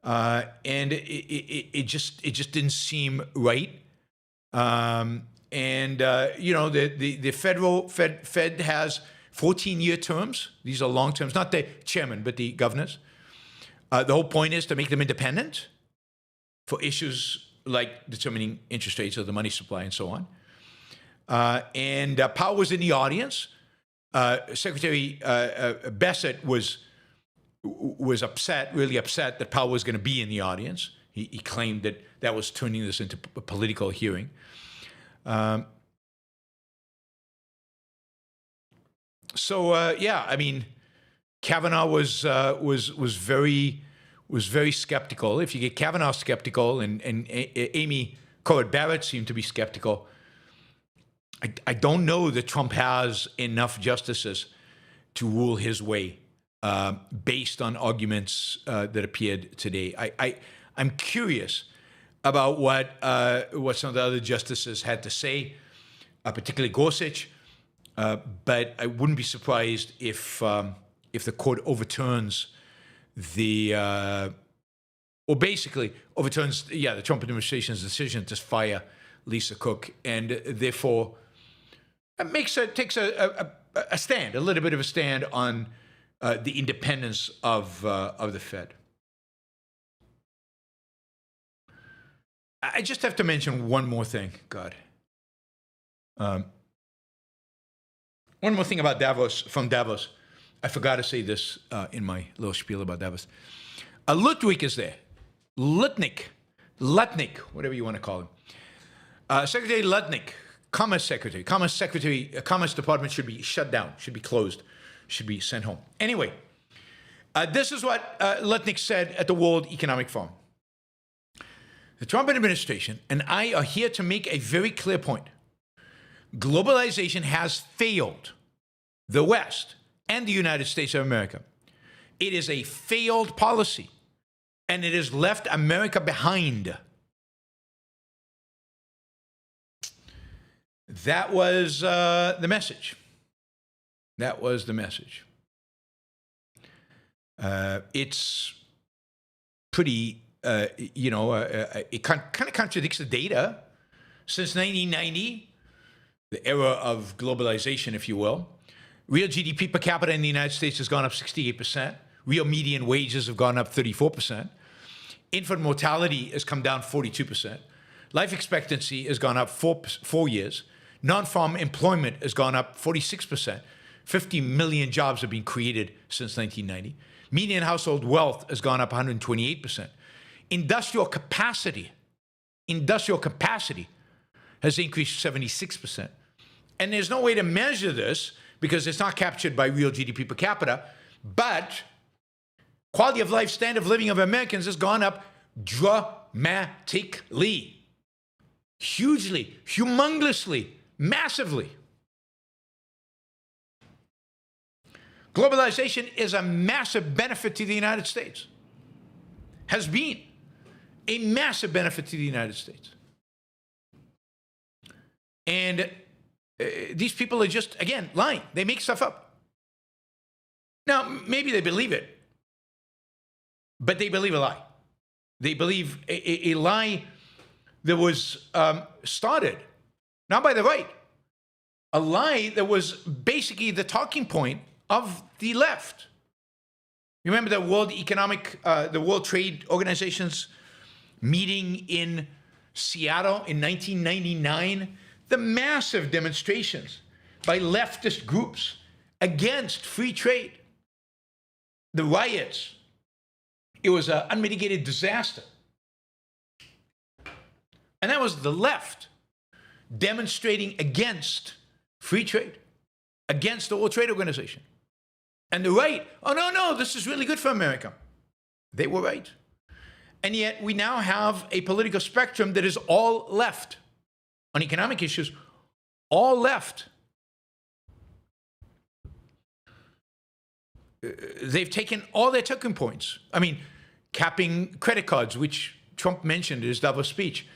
And it just didn't seem right. The Fed has 14-year terms. These are long terms, not the chairman, but the governors. The whole point is to make them independent for issues like determining interest rates or the money supply and so on. Powell was in the audience. Secretary Bassett was upset, really upset that Powell was going to be in the audience. He claimed that was turning this into a political hearing. Kavanaugh was very skeptical. If you get Kavanaugh skeptical and Amy Coney Barrett seemed to be skeptical, I don't know that Trump has enough justices to rule his way. Based on arguments that appeared today, I'm curious about what some of the other justices had to say, particularly Gorsuch. But I wouldn't be surprised if the court overturns the Trump administration's decision to fire Lisa Cook, and therefore takes a stand, a little bit of a stand on the independence of the Fed. I just have to mention one more thing, God. One more thing about Davos, from Davos. I forgot to say this in my little spiel about Davos. Lutnick is there. Lutnick, whatever you want to call him. Secretary Lutnick, Commerce Department should be shut down, should be closed, should be sent home. Anyway, this is what Lutnick said at the World Economic Forum. The Trump administration and I are here to make a very clear point. Globalization has failed the West and the United States of America. It is a failed policy, and it has left America behind. That was the message. That was the message. It's pretty, it kind of contradicts the data. Since 1990, the era of globalization, if you will, real GDP per capita in the United States has gone up 68%. Real median wages have gone up 34%. Infant mortality has come down 42%. Life expectancy has gone up 4 years. Non-farm employment has gone up 46%. 50 million jobs have been created since 1990. Median household wealth has gone up 128%. Industrial capacity has increased 76%. And there's no way to measure this because it's not captured by real GDP per capita, but quality of life, standard of living of Americans has gone up dramatically, hugely, humongously, massively. Globalization is a massive benefit to the United States, has been a massive benefit to the United States. And these people are just, again, lying. They make stuff up. Now, maybe they believe it, but they believe a lie. They believe a lie that was started, not by the right, a lie that was basically the talking point of the left. You remember the the World Trade Organization's meeting in Seattle in 1999? The massive demonstrations by leftist groups against free trade. The riots. It was an unmitigated disaster. And that was the left demonstrating against free trade, against the World Trade Organization. And the right, oh, no, this is really good for America. They were right. And yet we now have a political spectrum that is all left. On economic issues, all left. They've taken all their talking points. I mean, capping credit cards, which Trump mentioned in his Davos speech,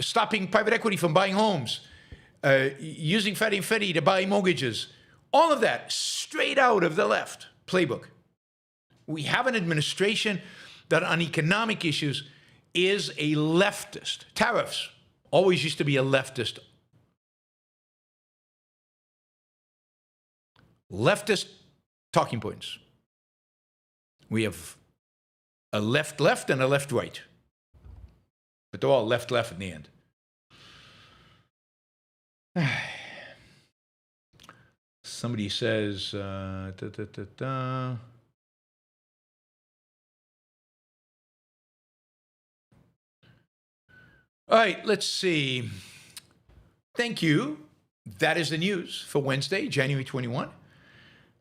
stopping private equity from buying homes, using Fannie and Freddie to buy mortgages, all of that straight out of the left playbook. We have an administration that on economic issues is a leftist. Tariffs always used to be a leftist talking points. We have a left and a left-right. But they're all left in the end. Somebody says, All right, let's see. Thank you. That is the news for Wednesday, January 21.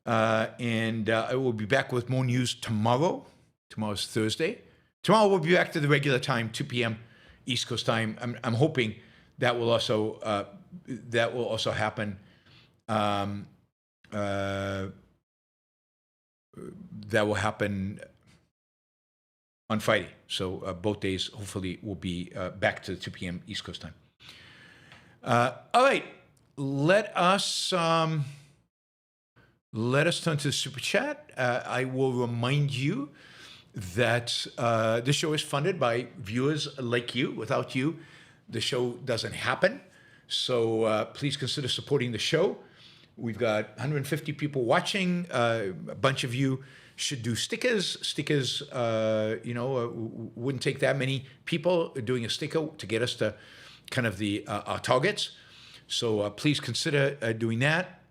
And I will be back with more news tomorrow. Tomorrow's Thursday. Tomorrow we'll be back to the regular time, 2 p.m. East Coast time. I'm hoping that will also happen. That will happen on Friday. So both days, hopefully, will be back to 2 p.m. East Coast time. All right, let us turn to the Super Chat. I will remind you that this show is funded by viewers like you. Without you, the show doesn't happen. So please consider supporting the show. We've got 150 people watching. A bunch of you should do stickers. Stickers, wouldn't take that many people doing a sticker to get us to kind of our targets. So please consider doing that.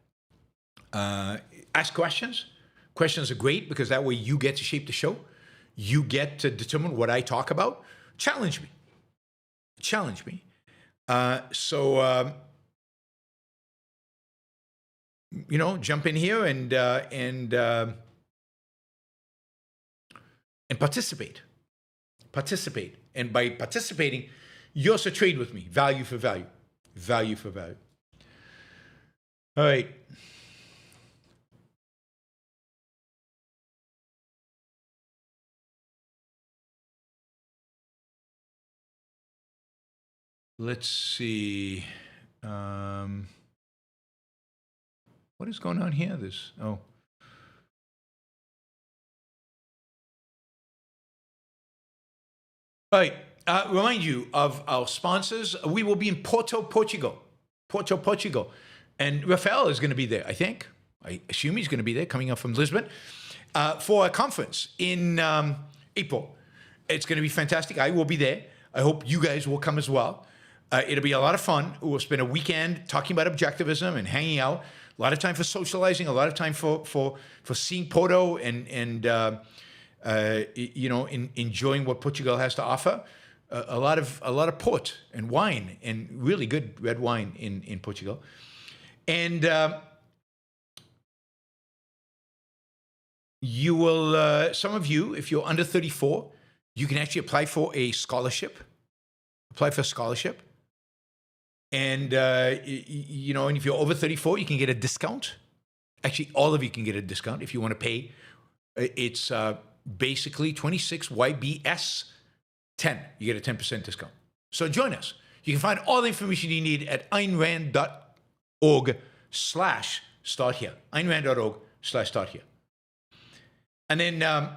Ask questions. Questions are great because that way you get to shape the show. You get to determine what I talk about. Challenge me. Jump in here and participate. And by participating, you also trade with me. Value for value. All right. Let's see. What is going on here? All right. Remind you of our sponsors. We will be in Porto, Portugal. And Rafael is going to be there, I think. I assume he's going to be there, coming up from Lisbon, for a conference in April. It's going to be fantastic. I will be there. I hope you guys will come as well. It'll be a lot of fun. We'll spend a weekend talking about objectivism and hanging out. A lot of time for socializing. A lot of time for seeing Porto and enjoying what Portugal has to offer. A lot of port and wine and really good red wine in Portugal. And you will, some of you, if you're under 34, you can actually apply for a scholarship. And, and if you're over 34, you can get a discount. Actually, all of you can get a discount if you want to pay. It's basically 26 YBS 10. You get a 10% discount. So join us. You can find all the information you need at aynrand.org/start here. aynrand.org/start here. And then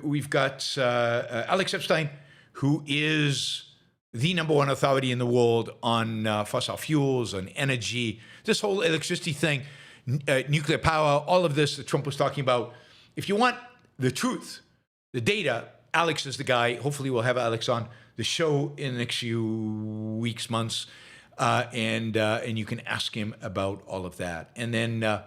we've got Alex Epstein, who is the number one authority in the world on fossil fuels, on energy, this whole electricity thing, nuclear power, all of this that Trump was talking about. If you want the truth, the data, Alex is the guy. Hopefully we'll have Alex on the show in the next few weeks, months, and you can ask him about all of that. And then, all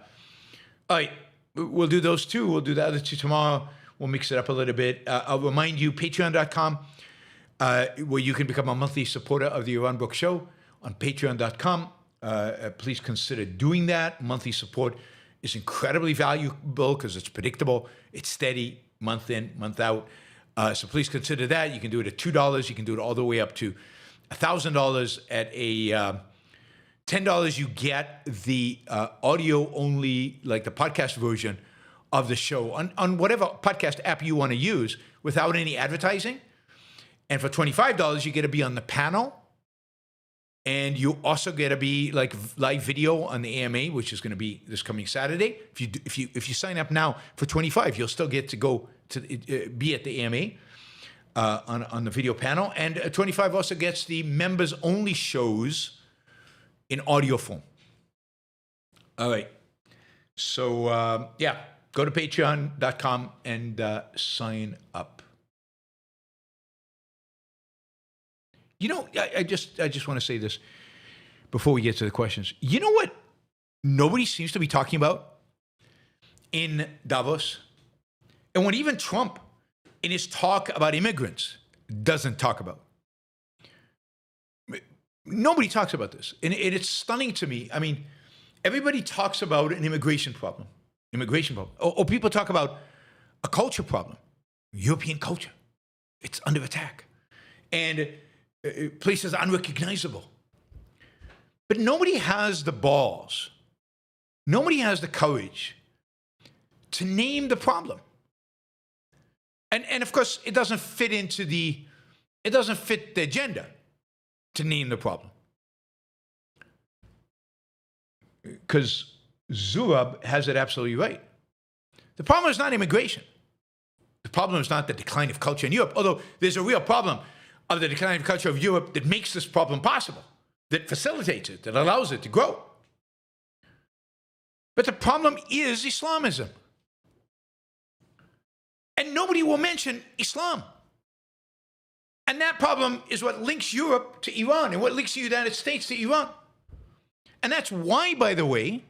right, we'll do those two. We'll do the other two tomorrow. We'll mix it up a little bit. I'll remind you, patreon.com, where you can become a monthly supporter of the Yaron Brook Show on patreon.com. Please consider doing that. Monthly support is incredibly valuable because it's predictable. It's steady, month in, month out. So please consider that. You can do it at $2. You can do it all the way up to $1,000. At a $10, you get the audio only, like the podcast version of the show on whatever podcast app you want to use without any advertising. And for $25, you get to be on the panel. And you also get to be like live video on the AMA, which is going to be this coming Saturday. If you sign up now for $25, you'll still get to go to be at the AMA on the video panel. And $25 also gets the members only shows in audio form. All right. So go to patreon.com and sign up. You know, I just want to say this before we get to the questions. You know what nobody seems to be talking about in Davos? And what even Trump, in his talk about immigrants, doesn't talk about. Nobody talks about this. And it's stunning to me. I mean, everybody talks about an immigration problem. Or people talk about a culture problem. European culture. It's under attack. And places unrecognizable. But nobody has the balls. Nobody has the courage to name the problem. And of course, it doesn't fit the agenda to name the problem. Because Zurab has it absolutely right. The problem is not immigration. The problem is not the decline of culture in Europe, although there's a real problem of the decline of culture of Europe that makes this problem possible, that facilitates it, that allows it to grow. But the problem is Islamism. And nobody will mention Islam. And that problem is what links Europe to Iran and what links the United States to Iran. And that's why, by the way,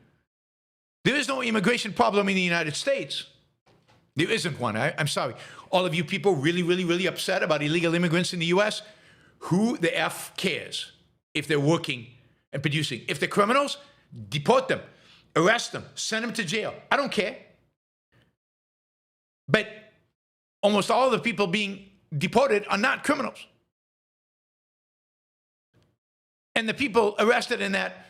there is no immigration problem in the United States. There isn't one. I'm sorry. All of you people really upset about illegal immigrants in the U.S., who the F cares if they're working and producing? If they're criminals, deport them, arrest them, send them to jail. I don't care. But almost all the people being deported are not criminals. And the people arrested in that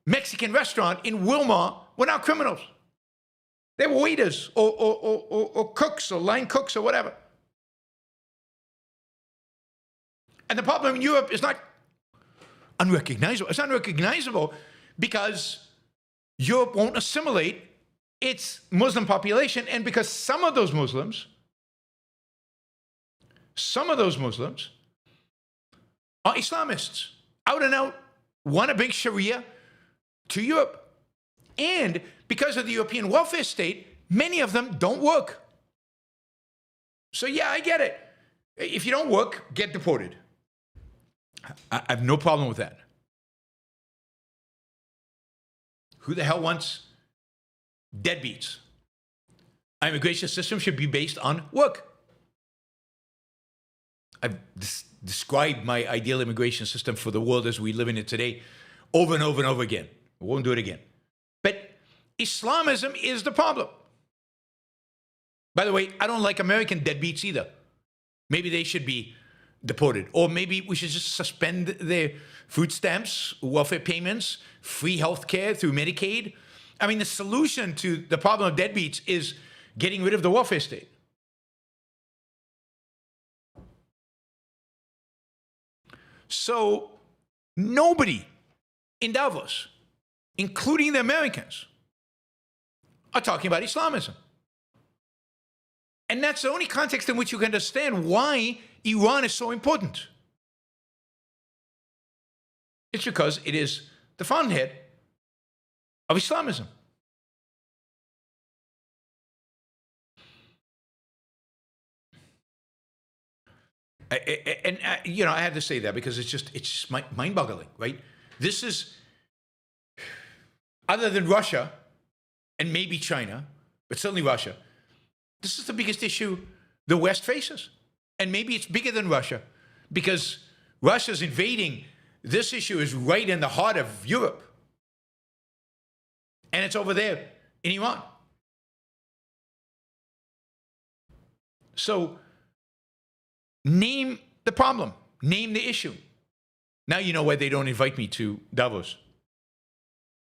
Mexican restaurant in Wilmar were not criminals. They were waiters or cooks or line cooks or whatever. And the problem in Europe is not unrecognizable. It's unrecognizable because Europe won't assimilate its Muslim population, and because some of those Muslims are Islamists, out and out, want to bring Sharia to Europe. And because of the European welfare state, many of them don't work. So yeah, I get it. If you don't work, get deported. I have no problem with that. Who the hell wants deadbeats? Our immigration system should be based on work. I've described my ideal immigration system for the world as we live in it today over and over and over again. I won't do it again. But Islamism is the problem. By the way, I don't like American deadbeats either. Maybe they should be deported. Or maybe we should just suspend their food stamps, welfare payments, free health care through Medicaid. I mean, the solution to the problem of deadbeats is getting rid of the welfare state. So nobody in Davos, including the Americans, are talking about Islamism. And that's the only context in which you can understand why Iran is so important. It's because it is the fountainhead of Islamism. You know, I had to say that because it's just mind-boggling, right? This is, other than Russia and maybe China, but certainly Russia, this is the biggest issue the West faces. And maybe it's bigger than Russia because Russia's invading. This issue is right in the heart of Europe. And it's over there in Iran. So name the problem. Name the issue. Now you know why they don't invite me to Davos.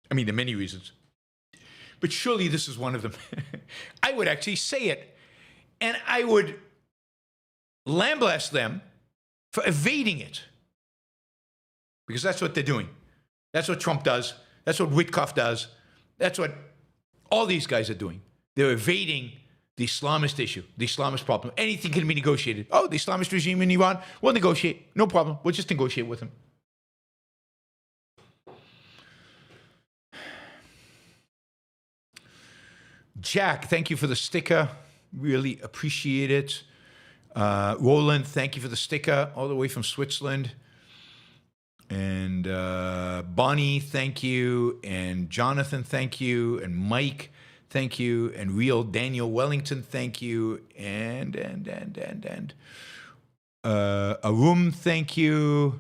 I mean, there are many reasons. But surely this is one of them. I would actually say it. And I would lambaste them for evading it. Because that's what they're doing. That's what Trump does. That's what Witkoff does. That's what all these guys are doing. They're evading the Islamist issue, the Islamist problem. Anything can be negotiated. Oh, the Islamist regime in Iran, we'll negotiate. No problem. We'll just negotiate with them. Jack, thank you for the sticker. Really appreciate it. Roland, thank you for the sticker all the way from Switzerland. And Bonnie, thank you. And Jonathan, thank you. And Mike, thank you. And real Daniel Wellington, thank you. And Arum, thank you.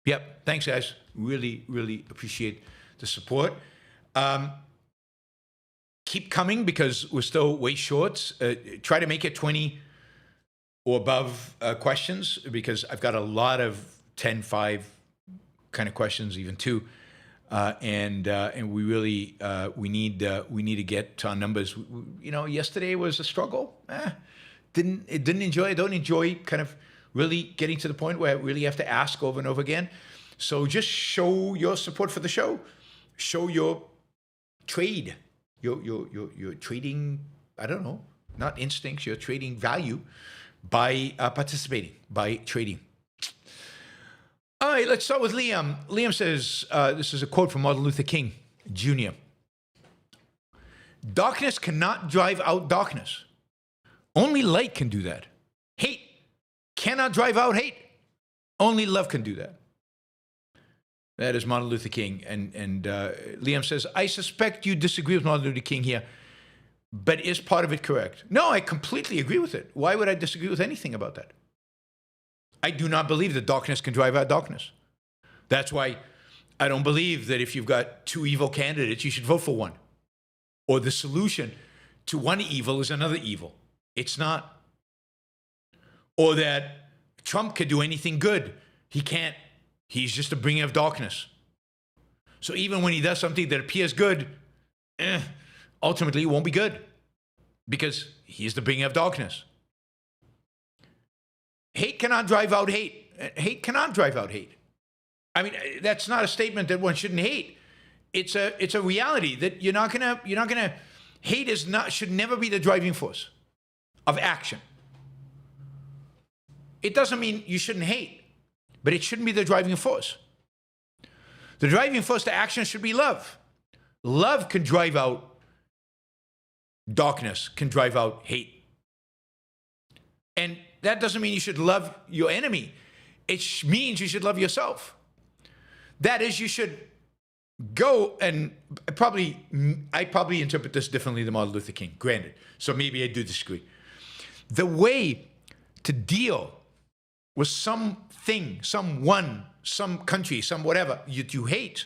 Yep, thanks guys. Really appreciate the support. Keep coming because we're still way short. Try to make it 20 or above questions because I've got a lot of 10, 5 kind of questions, even 2. And we really we need to get to our numbers. You know, yesterday was a struggle. Don't enjoy kind of really getting to the point where I really have to ask over and over again. So just show your support for the show. Show your trade You're trading, I don't know, not instincts. You're trading value by participating, by trading. All right, let's start with Liam. Liam says, this is a quote from Martin Luther King Jr. Darkness cannot drive out darkness. Only light can do that. Hate cannot drive out hate. Only love can do that. That is Martin Luther King. And Liam says, I suspect you disagree with Martin Luther King here, but is part of it correct? No, I completely agree with it. Why would I disagree with anything about that? I do not believe that darkness can drive out darkness. That's why I don't believe that if you've got two evil candidates, you should vote for one. Or the solution to one evil is another evil. It's not. Or that Trump could do anything good. He can't. He's just a bringer of darkness. So even when he does something that appears good, ultimately it won't be good because he's the bringer of darkness. Hate cannot drive out hate. Hate cannot drive out hate. I mean, that's not a statement that one shouldn't hate. It's a reality that you're not gonna hate should never be the driving force of action. It doesn't mean you shouldn't hate, but it shouldn't be the driving force. The driving force to action should be love. Love can drive out darkness, can drive out hate. And that doesn't mean you should love your enemy. It means you should love yourself. That is, you should go and I probably interpret this differently than Martin Luther King, granted. So maybe I do disagree. The way to deal with something, someone, some country, some whatever you hate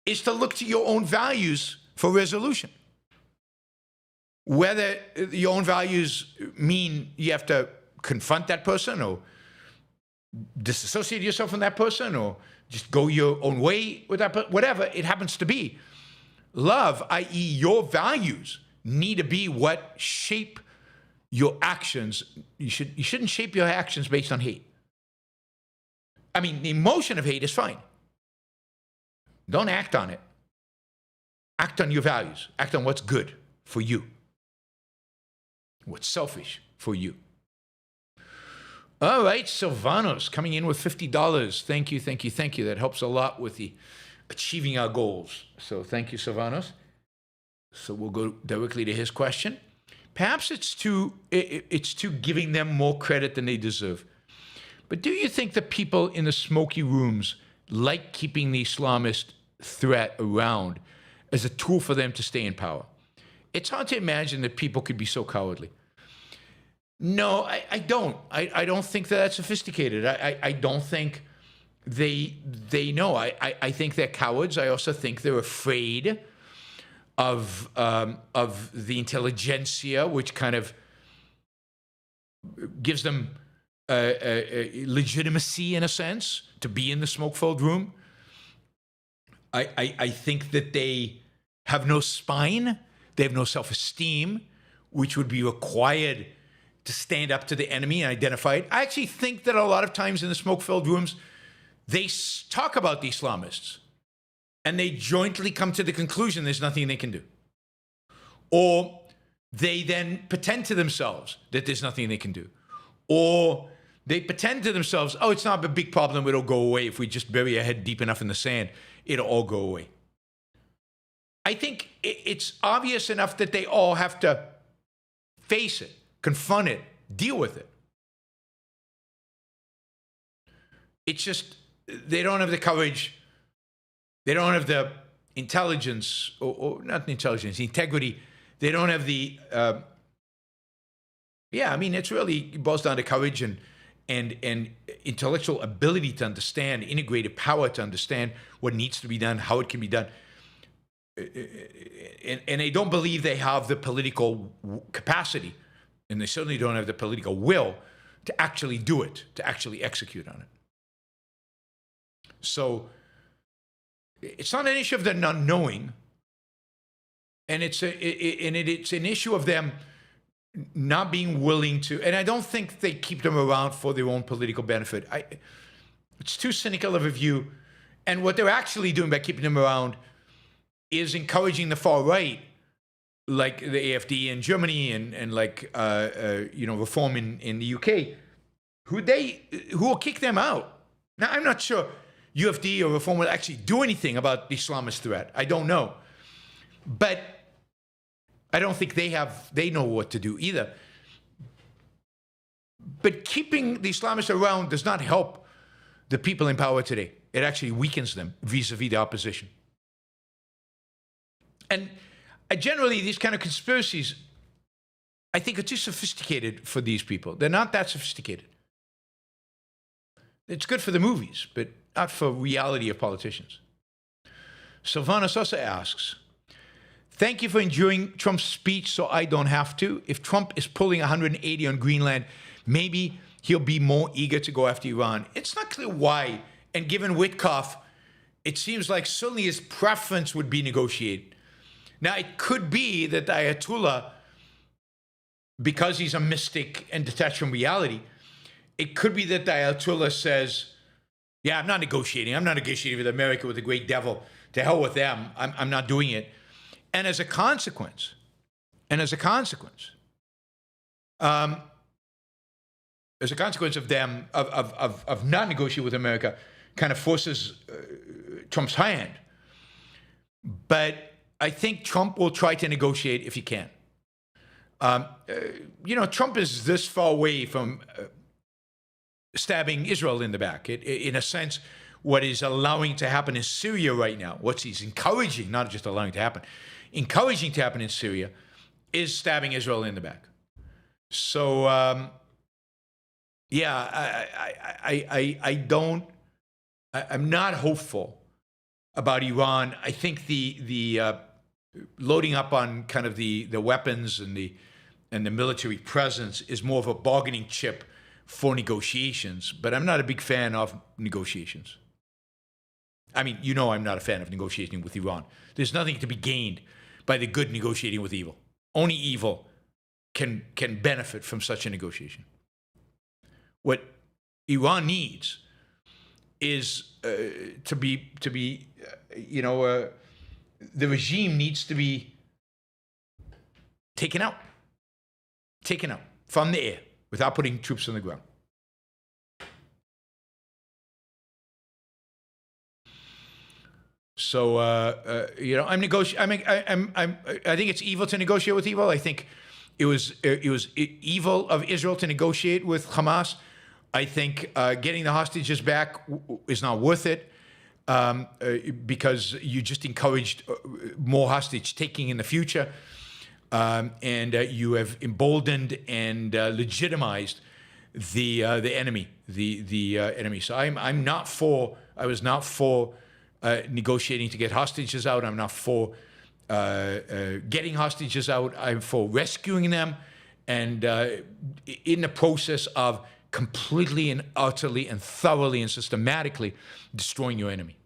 is to look to your own values for resolution. Whether your own values mean you have to confront that person or disassociate yourself from that person or just go your own way with that person, whatever it happens to be. Love, i.e. your values, need to be what shape your actions. You shouldn't shape your actions based on hate. I mean, the emotion of hate is fine. Don't act on it. Act on your values. Act on what's good for you. What's selfish for you. All right, Silvanos coming in with $50. Thank you, thank you, thank you. That helps a lot with the achieving our goals. So thank you, Silvanos. So we'll go directly to his question. Perhaps it's too giving them more credit than they deserve. But do you think the people in the smoky rooms like keeping the Islamist threat around as a tool for them to stay in power? It's hard to imagine that people could be so cowardly. No, I don't. I don't think that that's sophisticated. I don't think they know. I think they're cowards. I also think they're afraid of the intelligentsia, which kind of gives them legitimacy in a sense to be in the smoke-filled room. I think that they have no spine. They have no self-esteem, which would be required to stand up to the enemy and identify it. I actually think that a lot of times in the smoke-filled rooms, they talk about the Islamists and they jointly come to the conclusion there's nothing they can do. Or they then pretend to themselves that there's nothing they can do. Or they pretend to themselves, oh, it's not a big problem, it'll go away. If we just bury our head deep enough in the sand, it'll all go away. I think it's obvious enough that they all have to face it, confront it, deal with it. It's just they don't have the courage, they don't have the intelligence, or not the intelligence, the integrity. They don't have the, it's really, it boils down to courage and intellectual ability to understand, integrated power to understand what needs to be done, how it can be done. And they don't believe they have the political capacity, and they certainly don't have the political will to actually do it, to actually execute on it. So it's not an issue of them not knowing, and it's an issue of them not being willing to. And I don't think they keep them around for their own political benefit. It's too cynical of a view. And what they're actually doing by keeping them around is encouraging the far right, like the AfD in Germany and like Reform in the UK, who will kick them out. Now, I'm not sure UFD or Reform will actually do anything about the Islamist threat. I don't know, but I don't think they know what to do either. But keeping the Islamists around does not help the people in power today. It actually weakens them vis-a-vis the opposition. And generally, these kind of conspiracies, I think, are too sophisticated for these people. They're not that sophisticated. It's good for the movies, but not for reality of politicians. Sylvanas also asks, thank you for enjoying Trump's speech so I don't have to. If Trump is pulling 180 on Greenland, maybe he'll be more eager to go after Iran. It's not clear why. And given Witkoff, it seems like certainly his preference would be negotiate. Now, it could be that the Ayatollah, because he's a mystic and detached from reality, it could be that the Ayatollah says, yeah, I'm not negotiating. I'm not negotiating with America, with the great devil. To hell with them. I'm not doing it. And as a consequence, of them, of not negotiating with America, kind of forces Trump's hand. But I think Trump will try to negotiate if he can. Trump is this far away from stabbing Israel in the back. In a sense, what is allowing to happen in Syria right now, what he's encouraging, not just allowing to happen, encouraging to happen in Syria, is stabbing Israel in the back. So, I'm not hopeful about Iran. I think the loading up on kind of the weapons and the military presence is more of a bargaining chip for negotiations, but I'm not a big fan of negotiations. I mean, I'm not a fan of negotiating with Iran. There's nothing to be gained by the good negotiating with evil. Only evil can benefit from such a negotiation. What Iran needs is the regime needs to be taken out from the air without putting troops on the ground. So I think it's evil to negotiate with evil. I think it was evil of Israel to negotiate with Hamas. I think getting the hostages back is not worth it because you just encouraged more hostage taking in the future, and you have emboldened and legitimized the enemy, the enemy. So I was not for negotiating to get hostages out. I'm not for getting hostages out. I'm for rescuing them and in the process of completely and utterly and thoroughly and systematically destroying your enemy.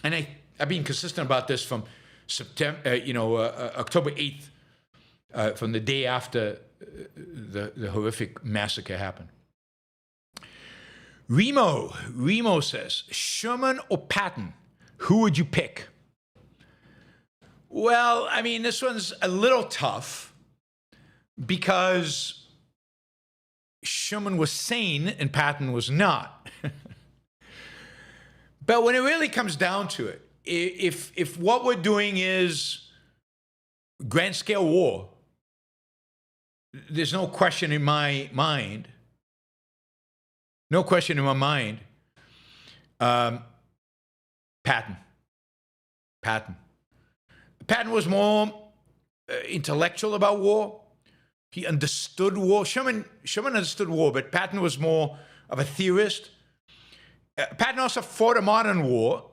And I've been consistent about this from October 8th, from the day after the horrific massacre happened. Remo says, Sherman or Patton, who would you pick? Well, I mean, this one's a little tough because Sherman was sane and Patton was not. But when it really comes down to it, if what we're doing is grand scale war, there's no question in my mind. Patton. Patton was more intellectual about war. He understood war. Sherman understood war, but Patton was more of a theorist. Patton also fought a modern war,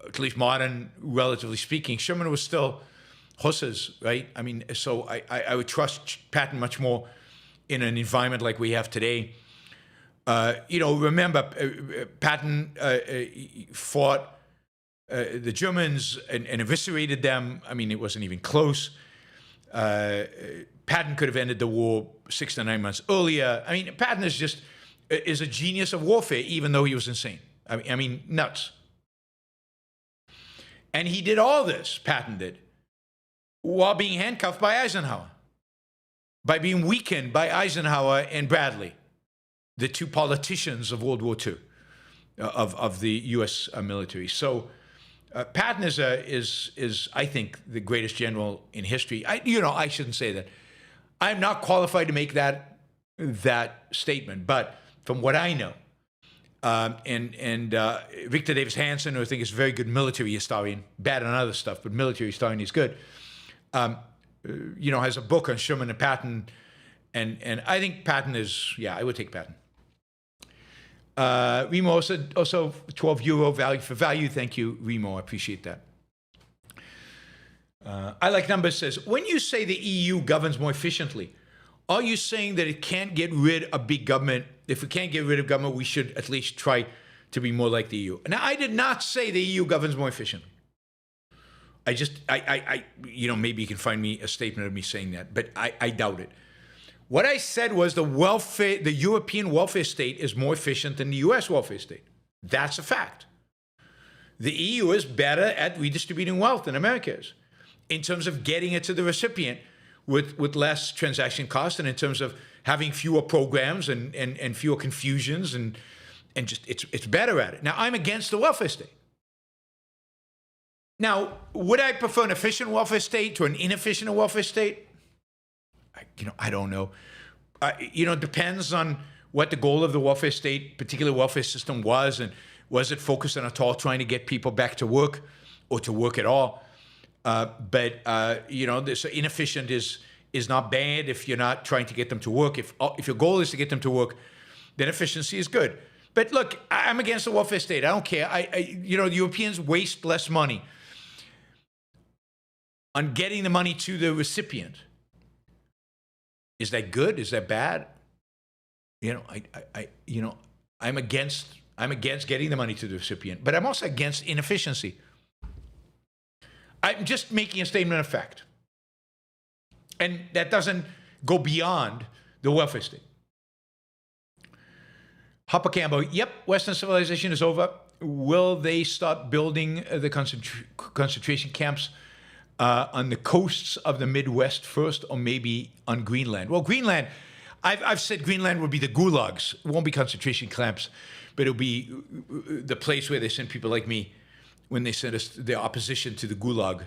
at least modern, relatively speaking. Sherman was still horses, right? I mean, so I would trust Patton much more in an environment like we have today. Remember, Patton fought the Germans and eviscerated them. I mean, it wasn't even close. Patton could have ended the war 6 to 9 months earlier. I mean, Patton is a genius of warfare, even though he was insane. I mean, nuts. And he did all this, Patton did, while being handcuffed by Eisenhower, by being weakened by Eisenhower and Bradley, the two politicians of World War II, of the U.S. military. So Patton is I think the greatest general in history. I shouldn't say that. I'm not qualified to make that statement, but from what I know, and Victor Davis Hanson, who I think is a very good military historian, bad on other stuff, but military historian, he's good. Has a book on Sherman and Patton, and I think Patton is, I would take Patton. Remo also €12 value for value. Thank you, Remo. I appreciate that. I like numbers says, when you say the EU governs more efficiently, are you saying that it can't get rid of big government? If we can't get rid of government, we should at least try to be more like the EU. Now, I did not say the EU governs more efficiently. Maybe you can find me a statement of me saying that, but I doubt it. What I said was the European welfare state is more efficient than the US welfare state. That's a fact. The EU is better at redistributing wealth than America is, in terms of getting it to the recipient with less transaction costs, and in terms of having fewer programs and fewer confusions, and just it's better at it. Now, I'm against the welfare state. Now, would I prefer an efficient welfare state to an inefficient welfare state? I don't know. It depends on what the goal of the welfare state, particular welfare system was, and was it focused on at all trying to get people back to work or to work at all? This inefficient is not bad if you're not trying to get them to work. If your goal is to get them to work, then efficiency is good. But look, I'm against the welfare state. I don't care. The Europeans waste less money on getting the money to the recipient. Is that good? Is that bad? I'm against getting the money to the recipient, but I'm also against inefficiency. I'm just making a statement of fact. And that doesn't go beyond the welfare state. Hopper Campbell, yep, Western civilization is over. Will they start building the concentration camps on the coasts of the Midwest first, or maybe on Greenland? Well, Greenland, I've said Greenland would be the gulags. It won't be concentration camps, but it'll be the place where they send people like me. When they send us their opposition to the gulag,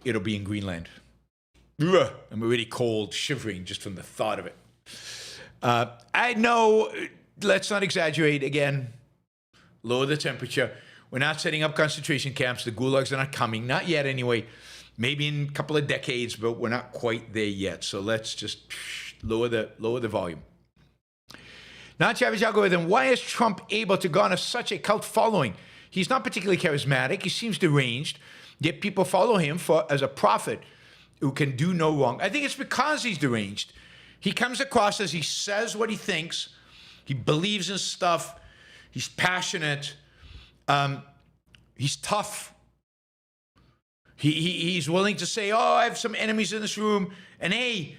it'll be in Greenland. Ugh, I'm already cold, shivering just from the thought of it. I know, let's not exaggerate again. Lower the temperature. We're not setting up concentration camps. The gulags are not coming, not yet anyway. Maybe in a couple of decades, but we're not quite there yet. So let's just lower the volume. Non-Savage algorithm. Why is Trump able to garner such a cult following? He's not particularly charismatic. He seems deranged. Yet people follow him as a prophet who can do no wrong. I think it's because he's deranged. He comes across as he says what he thinks. He believes in stuff. He's passionate. He's tough. He's willing to say, I have some enemies in this room. And hey,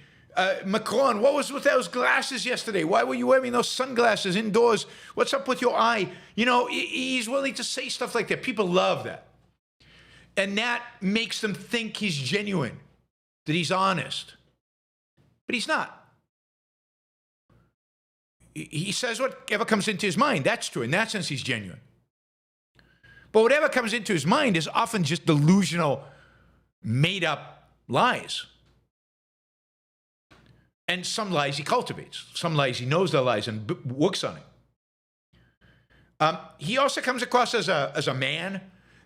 Macron, what was with those glasses yesterday? Why were you wearing those sunglasses indoors? What's up with your eye? He's willing to say stuff like that. People love that. And that makes them think he's genuine, that he's honest. But he's not. He says whatever comes into his mind. That's true. In that sense, he's genuine. But whatever comes into his mind is often just delusional, made-up lies. And some lies he cultivates. Some lies he knows they're lies and works on it. He also comes across as a man.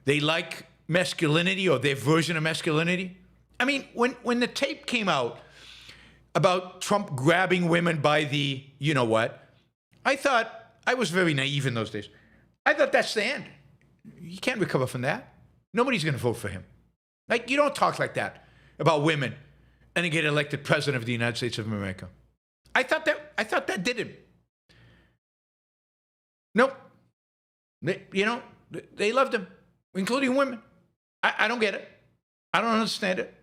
They like masculinity, or their version of masculinity. I mean, when the tape came out about Trump grabbing women by the you-know-what, I thought, I was very naive in those days. I thought that's the end. You can't recover from that. Nobody's going to vote for him. Like, you don't talk like that about women and then get elected president of the United States of America. I thought that did him. Nope. They loved him, including women. I don't get it. I don't understand it.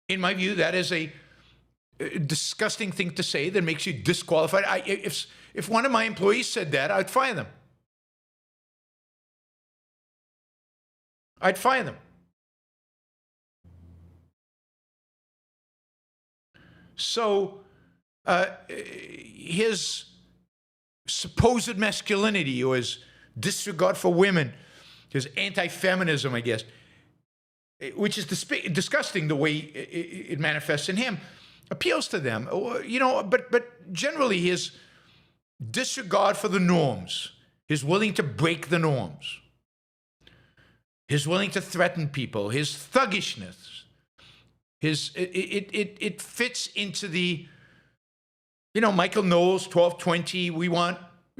In my view, that is a disgusting thing to say that makes you disqualified. If one of my employees said that, I'd fire them. I'd fire them. So his supposed masculinity or his disregard for women, his anti-feminism, I guess, which is disgusting the way it manifests in him, appeals to them. But generally his disregard for the norms, his willing to break the norms, his willing to threaten people, his thuggishness, it fits into the, Michael Knowles, 1220,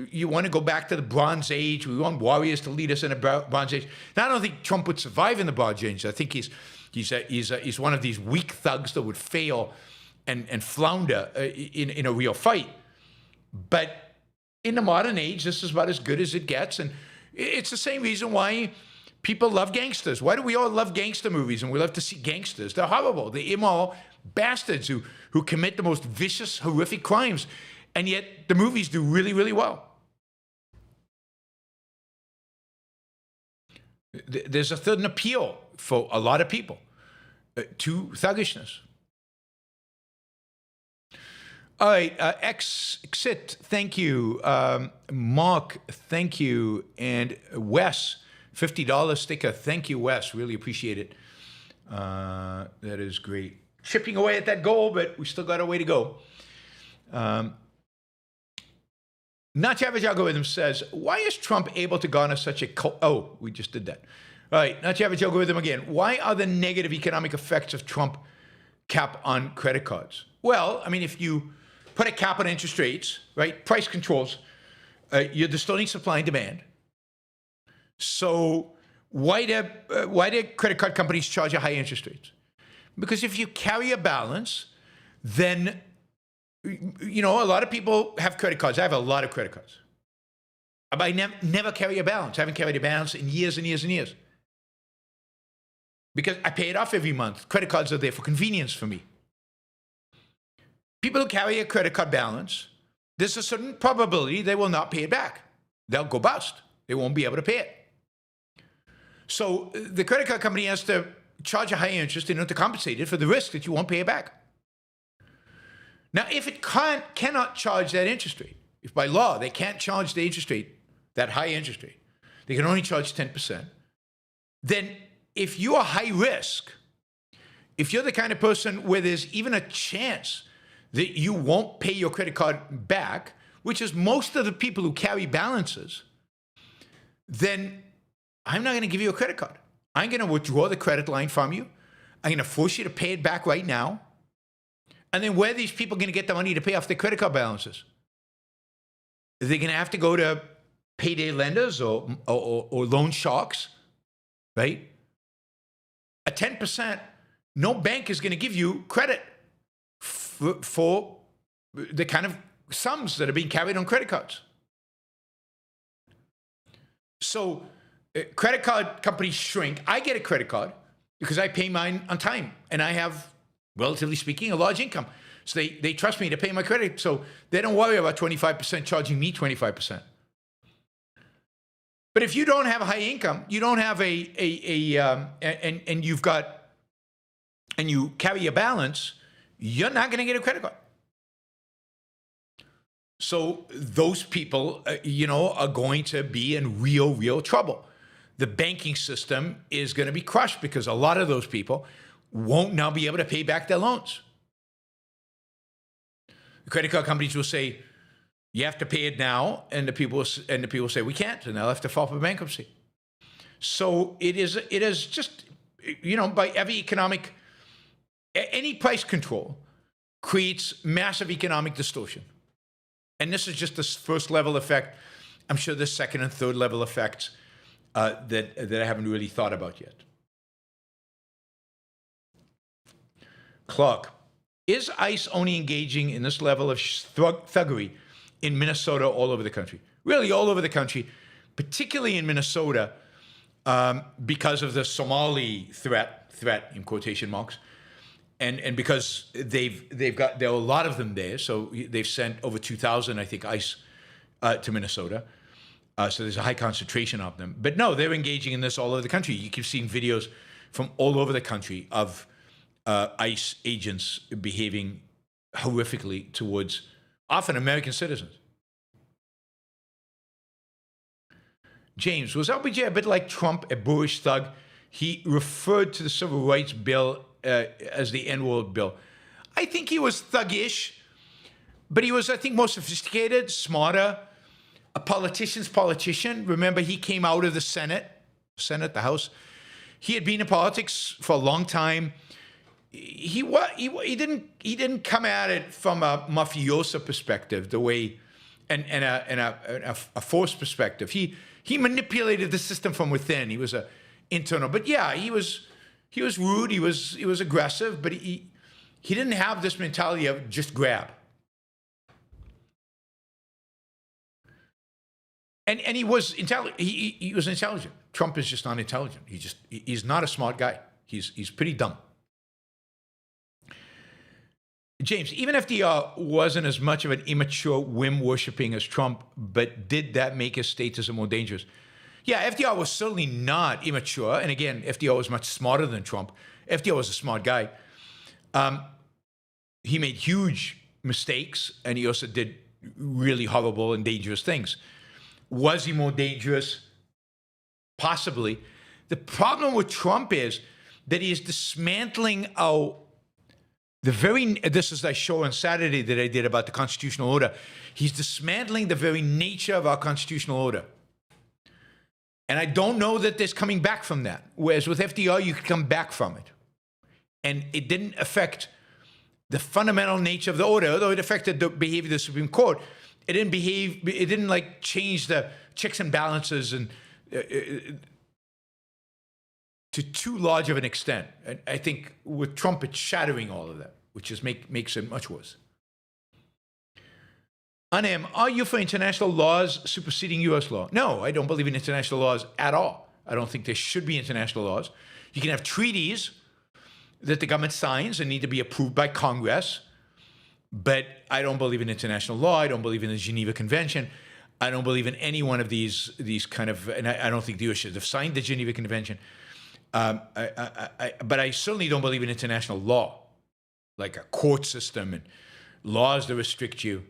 you want to go back to the Bronze Age. We want warriors to lead us in the Bronze Age. Now, I don't think Trump would survive in the Bronze Age. I think he's one of these weak thugs that would fail and flounder in a real fight. But in the modern age, this is about as good as it gets. And it's the same reason why people love gangsters. Why do we all love gangster movies and we love to see gangsters? They're horrible. They're immoral bastards who commit the most vicious, horrific crimes. And yet the movies do really, really well. There's a certain appeal for a lot of people to thuggishness. All right, Exit, thank you. Mark, thank you. And Wes, $50 sticker. Thank you, Wes. Really appreciate it. That is great. Chipping away at that goal, but we still got a way to go. Not Your Average Algorithm says, why is Trump able to garner such a... Oh, we just did that. All right, Not Your Average Algorithm again. Why are the negative economic effects of Trump cap on credit cards? Well, I mean, if you put a cap on interest rates, right, price controls, you're distorting supply and demand. So why do credit card companies charge a high interest rates? Because if you carry a balance, then... a lot of people have credit cards. I have a lot of credit cards. I never carry a balance. I haven't carried a balance in years and years and years. Because I pay it off every month. Credit cards are there for convenience for me. People who carry a credit card balance, there's a certain probability they will not pay it back. They'll go bust. They won't be able to pay it. So the credit card company has to charge a high interest in order to compensate it for the risk that you won't pay it back. Now, if it cannot charge that interest rate, if by law they can't charge the interest rate, that high interest rate, they can only charge 10%, then if you are high risk, if you're the kind of person where there's even a chance that you won't pay your credit card back, which is most of the people who carry balances, then I'm not going to give you a credit card. I'm going to withdraw the credit line from you. I'm going to force you to pay it back right now. And then where are these people going to get the money to pay off their credit card balances? Are they going to have to go to payday lenders or loan sharks, right? At 10%, no bank is going to give you credit for the kind of sums that are being carried on credit cards. So credit card companies shrink. I get a credit card because I pay mine on time, and I have, relatively speaking, a large income. So they trust me to pay my credit. So they don't worry about 25% charging me 25%. But if you don't have a high income, you don't have and you've got, and you carry a balance, you're not going to get a credit card. So those people, are going to be in real trouble. The banking system is going to be crushed because a lot of those people won't now be able to pay back their loans. The credit card companies will say, you have to pay it now, and the people say we can't, and they'll have to file for bankruptcy. So it is just, by every economic, any price control creates massive economic distortion. And this is just the first level effect. I'm sure there's second and third level effects that I haven't really thought about yet. Clark, is ICE only engaging in this level of thuggery in Minnesota, all over the country? Really all over the country, particularly in Minnesota, because of the Somali threat in quotation marks, and because there are a lot of them there, so they've sent over 2,000, I think, ICE to Minnesota. So there's a high concentration of them. But no, they're engaging in this all over the country. You keep seeing videos from all over the country of ICE agents behaving horrifically towards often American citizens. James, was LBJ a bit like Trump, a boorish thug? He referred to the Civil Rights Bill as the N-word bill. I think he was thuggish, but he was, I think, more sophisticated, smarter, a politician's politician. Remember, he came out of the Senate, the House. He had been in politics for a long time. He didn't come at it from a mafioso perspective, the way, and a force perspective. He manipulated the system from within. He was a internal, but yeah, he was rude. He was aggressive, but he didn't have this mentality of just grab. And he was intelligent. He was intelligent. Trump is just not intelligent. He's not a smart guy. He's pretty dumb. James, even FDR wasn't as much of an immature whim worshipping as Trump, but did that make his statism more dangerous? Yeah, FDR was certainly not immature. And again, FDR was much smarter than Trump. FDR was a smart guy. He made huge mistakes, and he also did really horrible and dangerous things. Was he more dangerous? Possibly. The problem with Trump is that he is dismantling this is a show on Saturday that I did about the constitutional order. He's dismantling the very nature of our constitutional order. And I don't know that there's coming back from that. Whereas with FDR, you could come back from it. And it didn't affect the fundamental nature of the order, although it affected the behavior of the Supreme Court. It didn't like change the checks and balances and to too large of an extent. And I think with Trump, it's shattering all of that, which just makes it much worse. Anem, are you for international laws superseding U.S. law? No, I don't believe in international laws at all. I don't think there should be international laws. You can have treaties that the government signs and need to be approved by Congress, but I don't believe in international law. I don't believe in the Geneva Convention. I don't believe in any one of these kind of, and I don't think the U.S. should have signed the Geneva Convention. But I certainly don't believe in international law, like a court system and laws that restrict you.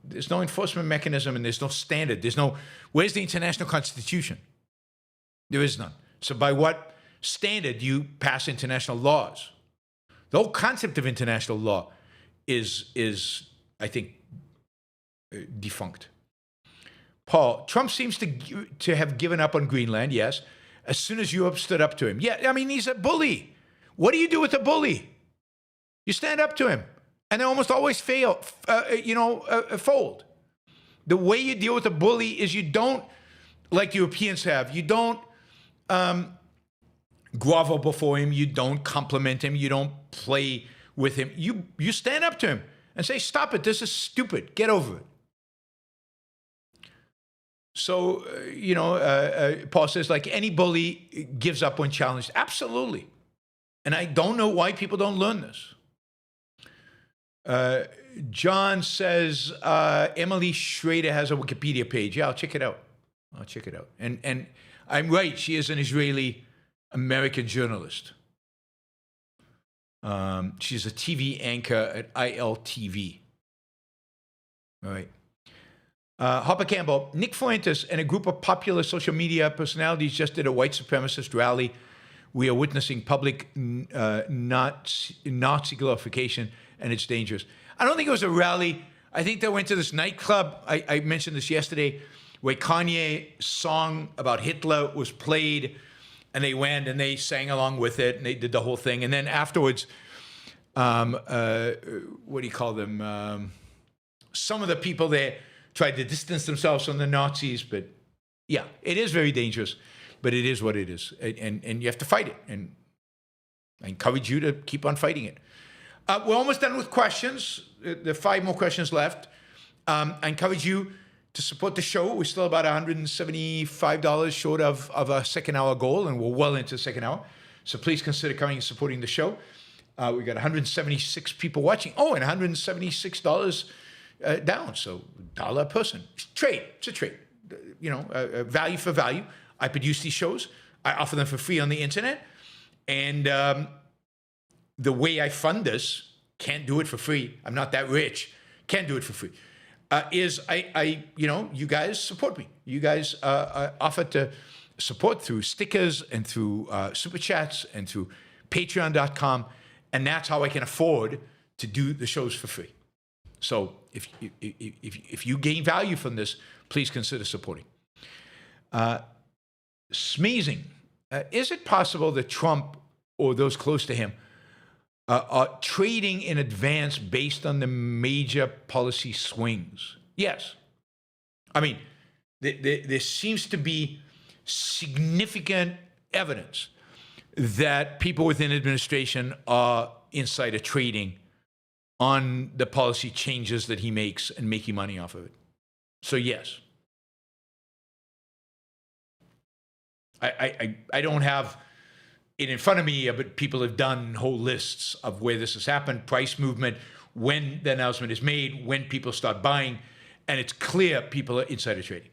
There's no enforcement mechanism and there's no standard. Where's the international constitution? There is none. So by what standard do you pass international laws? The whole concept of international law is I think, defunct. Paul, Trump seems to have given up on Greenland, yes, as soon as Europe stood up to him. Yeah, I mean, he's a bully. What do you do with a bully? You stand up to him, and they almost always fold. The way you deal with a bully is you don't, like Europeans have, you don't grovel before him, you don't compliment him, you don't play with him. You stand up to him and say, stop it, this is stupid, get over it. So, Paul says, like, any bully gives up when challenged. Absolutely. And I don't know why people don't learn this. John says, Emily Schrader has a Wikipedia page. Yeah, I'll check it out. And I'm right, she is an Israeli-American journalist. She's a TV anchor at ILTV. All right. Hopper Campbell, Nick Fuentes and a group of popular social media personalities just did a white supremacist rally. We are witnessing public Nazi glorification, and it's dangerous. I don't think it was a rally. I think they went to this nightclub. I mentioned this yesterday, where Kanye's song about Hitler was played, and they went and they sang along with it, and they did the whole thing. And then afterwards, what do you call them? Some of the people there tried to distance themselves from the Nazis, but yeah, it is very dangerous, but it is what it is. And you have to fight it. And I encourage you to keep on fighting it. We're almost done with questions. There are 5 more questions left. I encourage you to support the show. We're still about $175 short of our second hour goal, and we're well into the second hour. So please consider coming and supporting the show. We got 176 people watching. Oh, and $176 down. So $1 a person. It's a trade. value for value. I produce these shows. I offer them for free on the internet. And the way I fund this, can't do it for free. I'm not that rich. Can't do it for free. Is you guys support me. You guys offer to support through stickers and through super chats and through patreon.com. And that's how I can afford to do the shows for free. So if you gain value from this, please consider supporting. Smeezing. Is it possible that Trump or those close to him are trading in advance based on the major policy swings? Yes. I mean, there seems to be significant evidence that people within administration are insider trading on the policy changes that he makes and making money off of it. So yes. I don't have it in front of me, but people have done whole lists of where this has happened, price movement, when the announcement is made, when people start buying, and it's clear people are insider trading.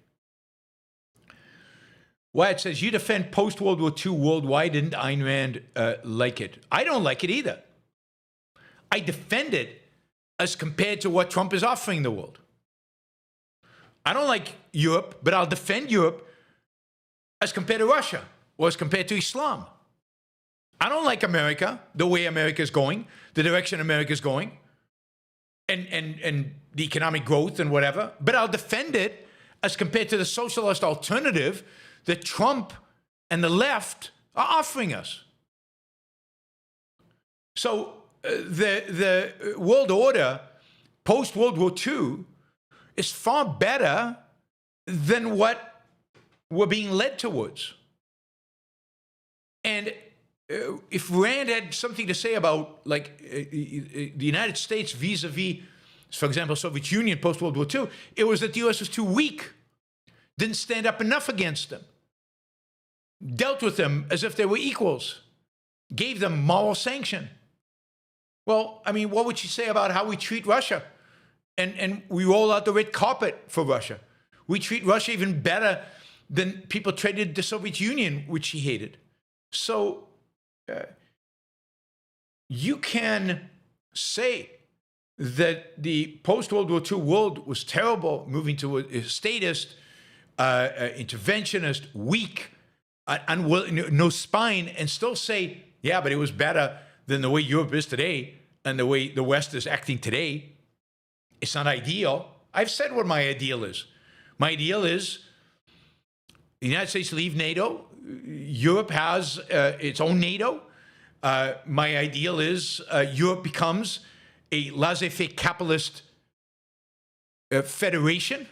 Wyatt says, you defend post-World War II world. Why didn't Ayn Rand like it? I don't like it either. I defend it as compared to what Trump is offering the world. I don't like Europe, but I'll defend Europe as compared to Russia or as compared to Islam. I don't like America, the way America is going, the direction America is going, and the economic growth and whatever, but I'll defend it as compared to the socialist alternative that Trump and the left are offering us. So the world order post-World War II is far better than what we're being led towards. And if Rand had something to say about, like, the United States vis-a-vis, for example, Soviet Union post-World War II, it was that the U.S. was too weak, didn't stand up enough against them, dealt with them as if they were equals, gave them moral sanction. Well, I mean, what would you say about how we treat Russia? And we roll out the red carpet for Russia. We treat Russia even better than people treated the Soviet Union, which he hated. So you can say that the post-World War II world was terrible, moving to a statist, interventionist, weak, no spine, and still say, yeah, but it was better than the way Europe is today and the way the West is acting today. It's not ideal. I've said what my ideal is. My ideal is the United States leave NATO. Europe has its own NATO. My ideal is Europe becomes a laissez-faire capitalist federation.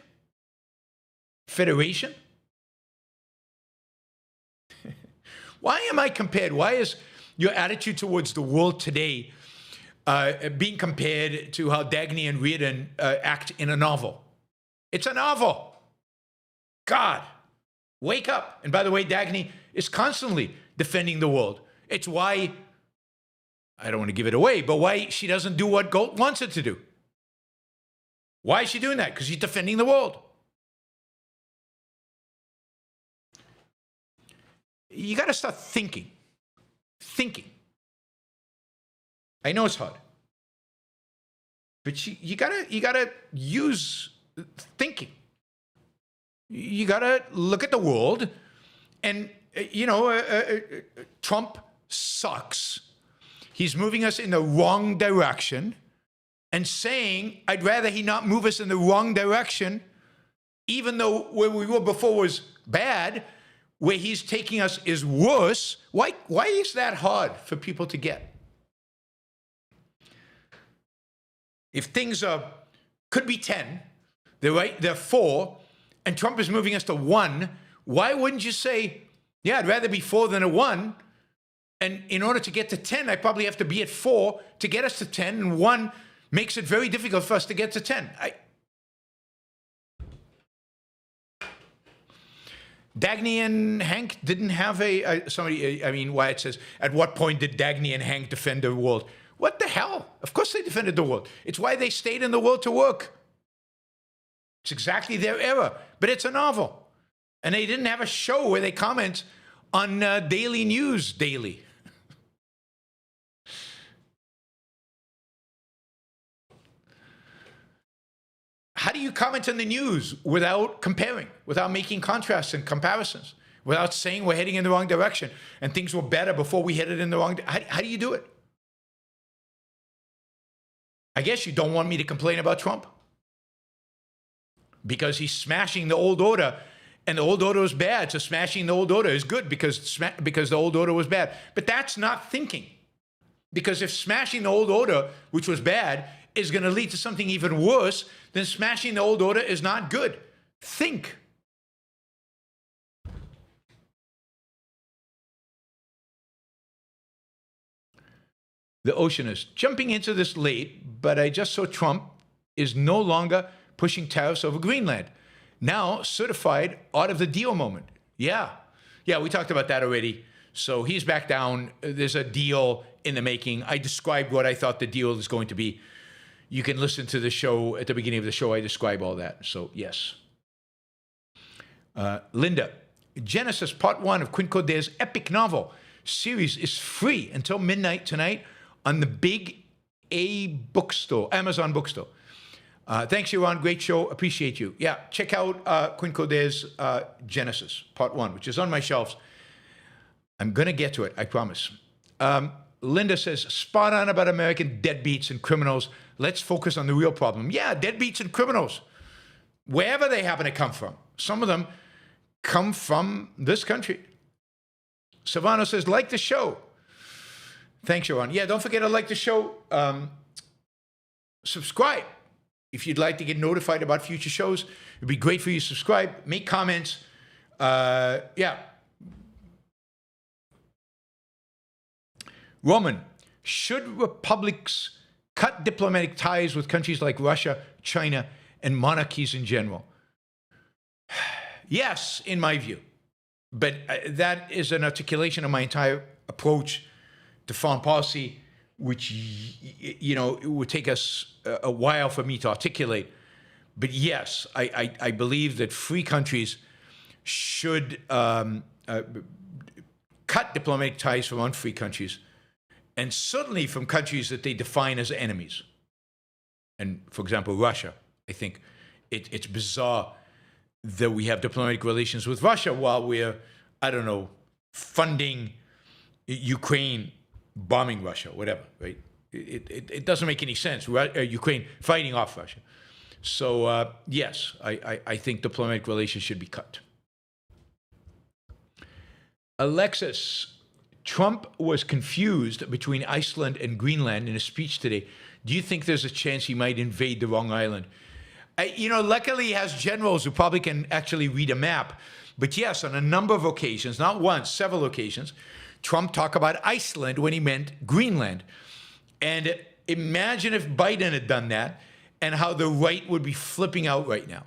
Why am I compared? Why is your attitude towards the world today being compared to how Dagny and Reardon act in a novel? It's a novel. God, wake up. And by the way, Dagny is constantly defending the world. It's why, I don't want to give it away, but why she doesn't do what Gold wants her to do. Why is she doing that? Because she's defending the world. You got to start thinking. I know it's hard, but you gotta use thinking. You gotta look at the world, and Trump sucks. He's moving us in the wrong direction, and saying, I'd rather he not move us in the wrong direction, even though where we were before was bad. Where he's taking us is worse. Why is that hard for people to get? If things could be 10, they're 4, and Trump is moving us to 1, why wouldn't you say, yeah, I'd rather be 4 than a 1, and in order to get to 10, I probably have to be at 4 to get us to 10, and 1 makes it very difficult for us to get to 10. Dagny and Hank didn't have Wyatt says, at what point did Dagny and Hank defend the world? What the hell? Of course they defended the world. It's why they stayed in the world to work. It's exactly their era, but it's a novel. And they didn't have a show where they comment on daily news daily. How do you comment on the news without comparing, without making contrasts and comparisons, without saying we're heading in the wrong direction and things were better before we headed in the wrong direction? How do you do it? I guess you don't want me to complain about Trump because he's smashing the old order, and the old order was bad, so smashing the old order is good because the old order was bad. But that's not thinking. Because if smashing the old order, which was bad, is going to lead to something even worse, then smashing the old order is not good. Think. The Oceanist. Jumping into this late, but I just saw Trump is no longer pushing tariffs over Greenland. Now certified out of the deal moment. Yeah, we talked about that already. So he's back down. There's a deal in the making. I described what I thought the deal is going to be. You can listen to the show. At the beginning of the show, I describe all that. So, yes. Linda, Genesis Part 1 of Quinn Coder's epic novel series is free until midnight tonight on the Big A bookstore, Amazon bookstore. Thanks, Yaron. Great show. Appreciate you. Yeah, check out Quinn Coder's Genesis Part 1, which is on my shelves. I'm going to get to it, I promise. Linda says, spot on about American deadbeats and criminals. Let's focus on the real problem. Yeah, deadbeats and criminals, wherever they happen to come from. Some of them come from this country. Savannah says, like the show. Thanks, Yaron. Yeah, don't forget to like the show. Subscribe. If you'd like to get notified about future shows, it'd be great for you to subscribe. Make comments. Yeah. Roman, should republics cut diplomatic ties with countries like Russia, China, and monarchies in general? Yes, in my view. But that is an articulation of my entire approach to foreign policy, which, you know, it would take us a while for me to articulate. But yes, I believe that free countries should cut diplomatic ties from unfree countries, and certainly from countries that they define as enemies. And for example, Russia. I think it's bizarre that we have diplomatic relations with Russia while we're, I don't know, funding Ukraine, bombing Russia, whatever, right? It doesn't make any sense. Ukraine fighting off Russia. So yes, I think diplomatic relations should be cut. Alexis, Trump was confused between Iceland and Greenland in a speech today. Do you think there's a chance he might invade the wrong island? You know, luckily he has generals who probably can actually read a map. But yes, on a number of occasions, not once, several occasions, Trump talked about Iceland when he meant Greenland. And imagine if Biden had done that and how the right would be flipping out right now.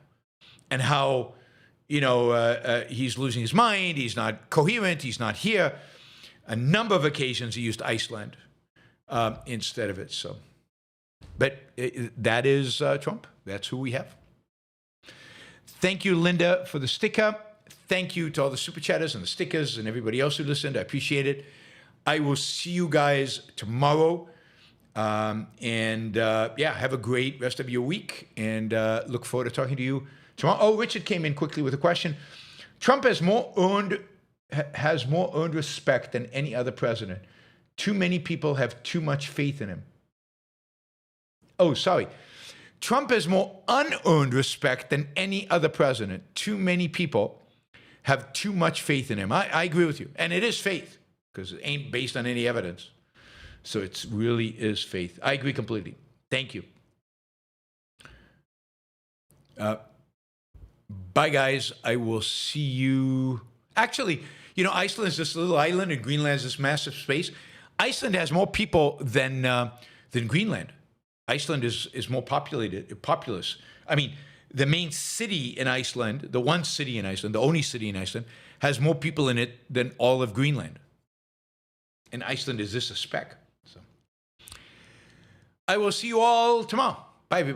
And how, you know, he's losing his mind, he's not coherent, he's not here. A number of occasions he used Iceland instead of it. So, but that is Trump. That's who we have. Thank you, Linda, for the sticker. Thank you to all the super chatters and the stickers and everybody else who listened. I appreciate it. I will see you guys tomorrow. Yeah, have a great rest of your week, and look forward to talking to you tomorrow. Oh, Richard came in quickly with a question. Trump has more earned respect than any other president. Too many people have too much faith in him. Oh, sorry. Trump has more unearned respect than any other president. Too many people have too much faith in him. I agree with you. And it is faith, because it ain't based on any evidence. So it really is faith. I agree completely. Thank you. Bye, guys. I will see you. Actually, you know, Iceland is this little island and Greenland is this massive space. Iceland has more people than Greenland. Iceland is more populous. I mean, the main city in Iceland, the one city in Iceland, the only city in Iceland, has more people in it than all of Greenland. And Iceland is just a speck. So I will see you all tomorrow. Bye, everybody.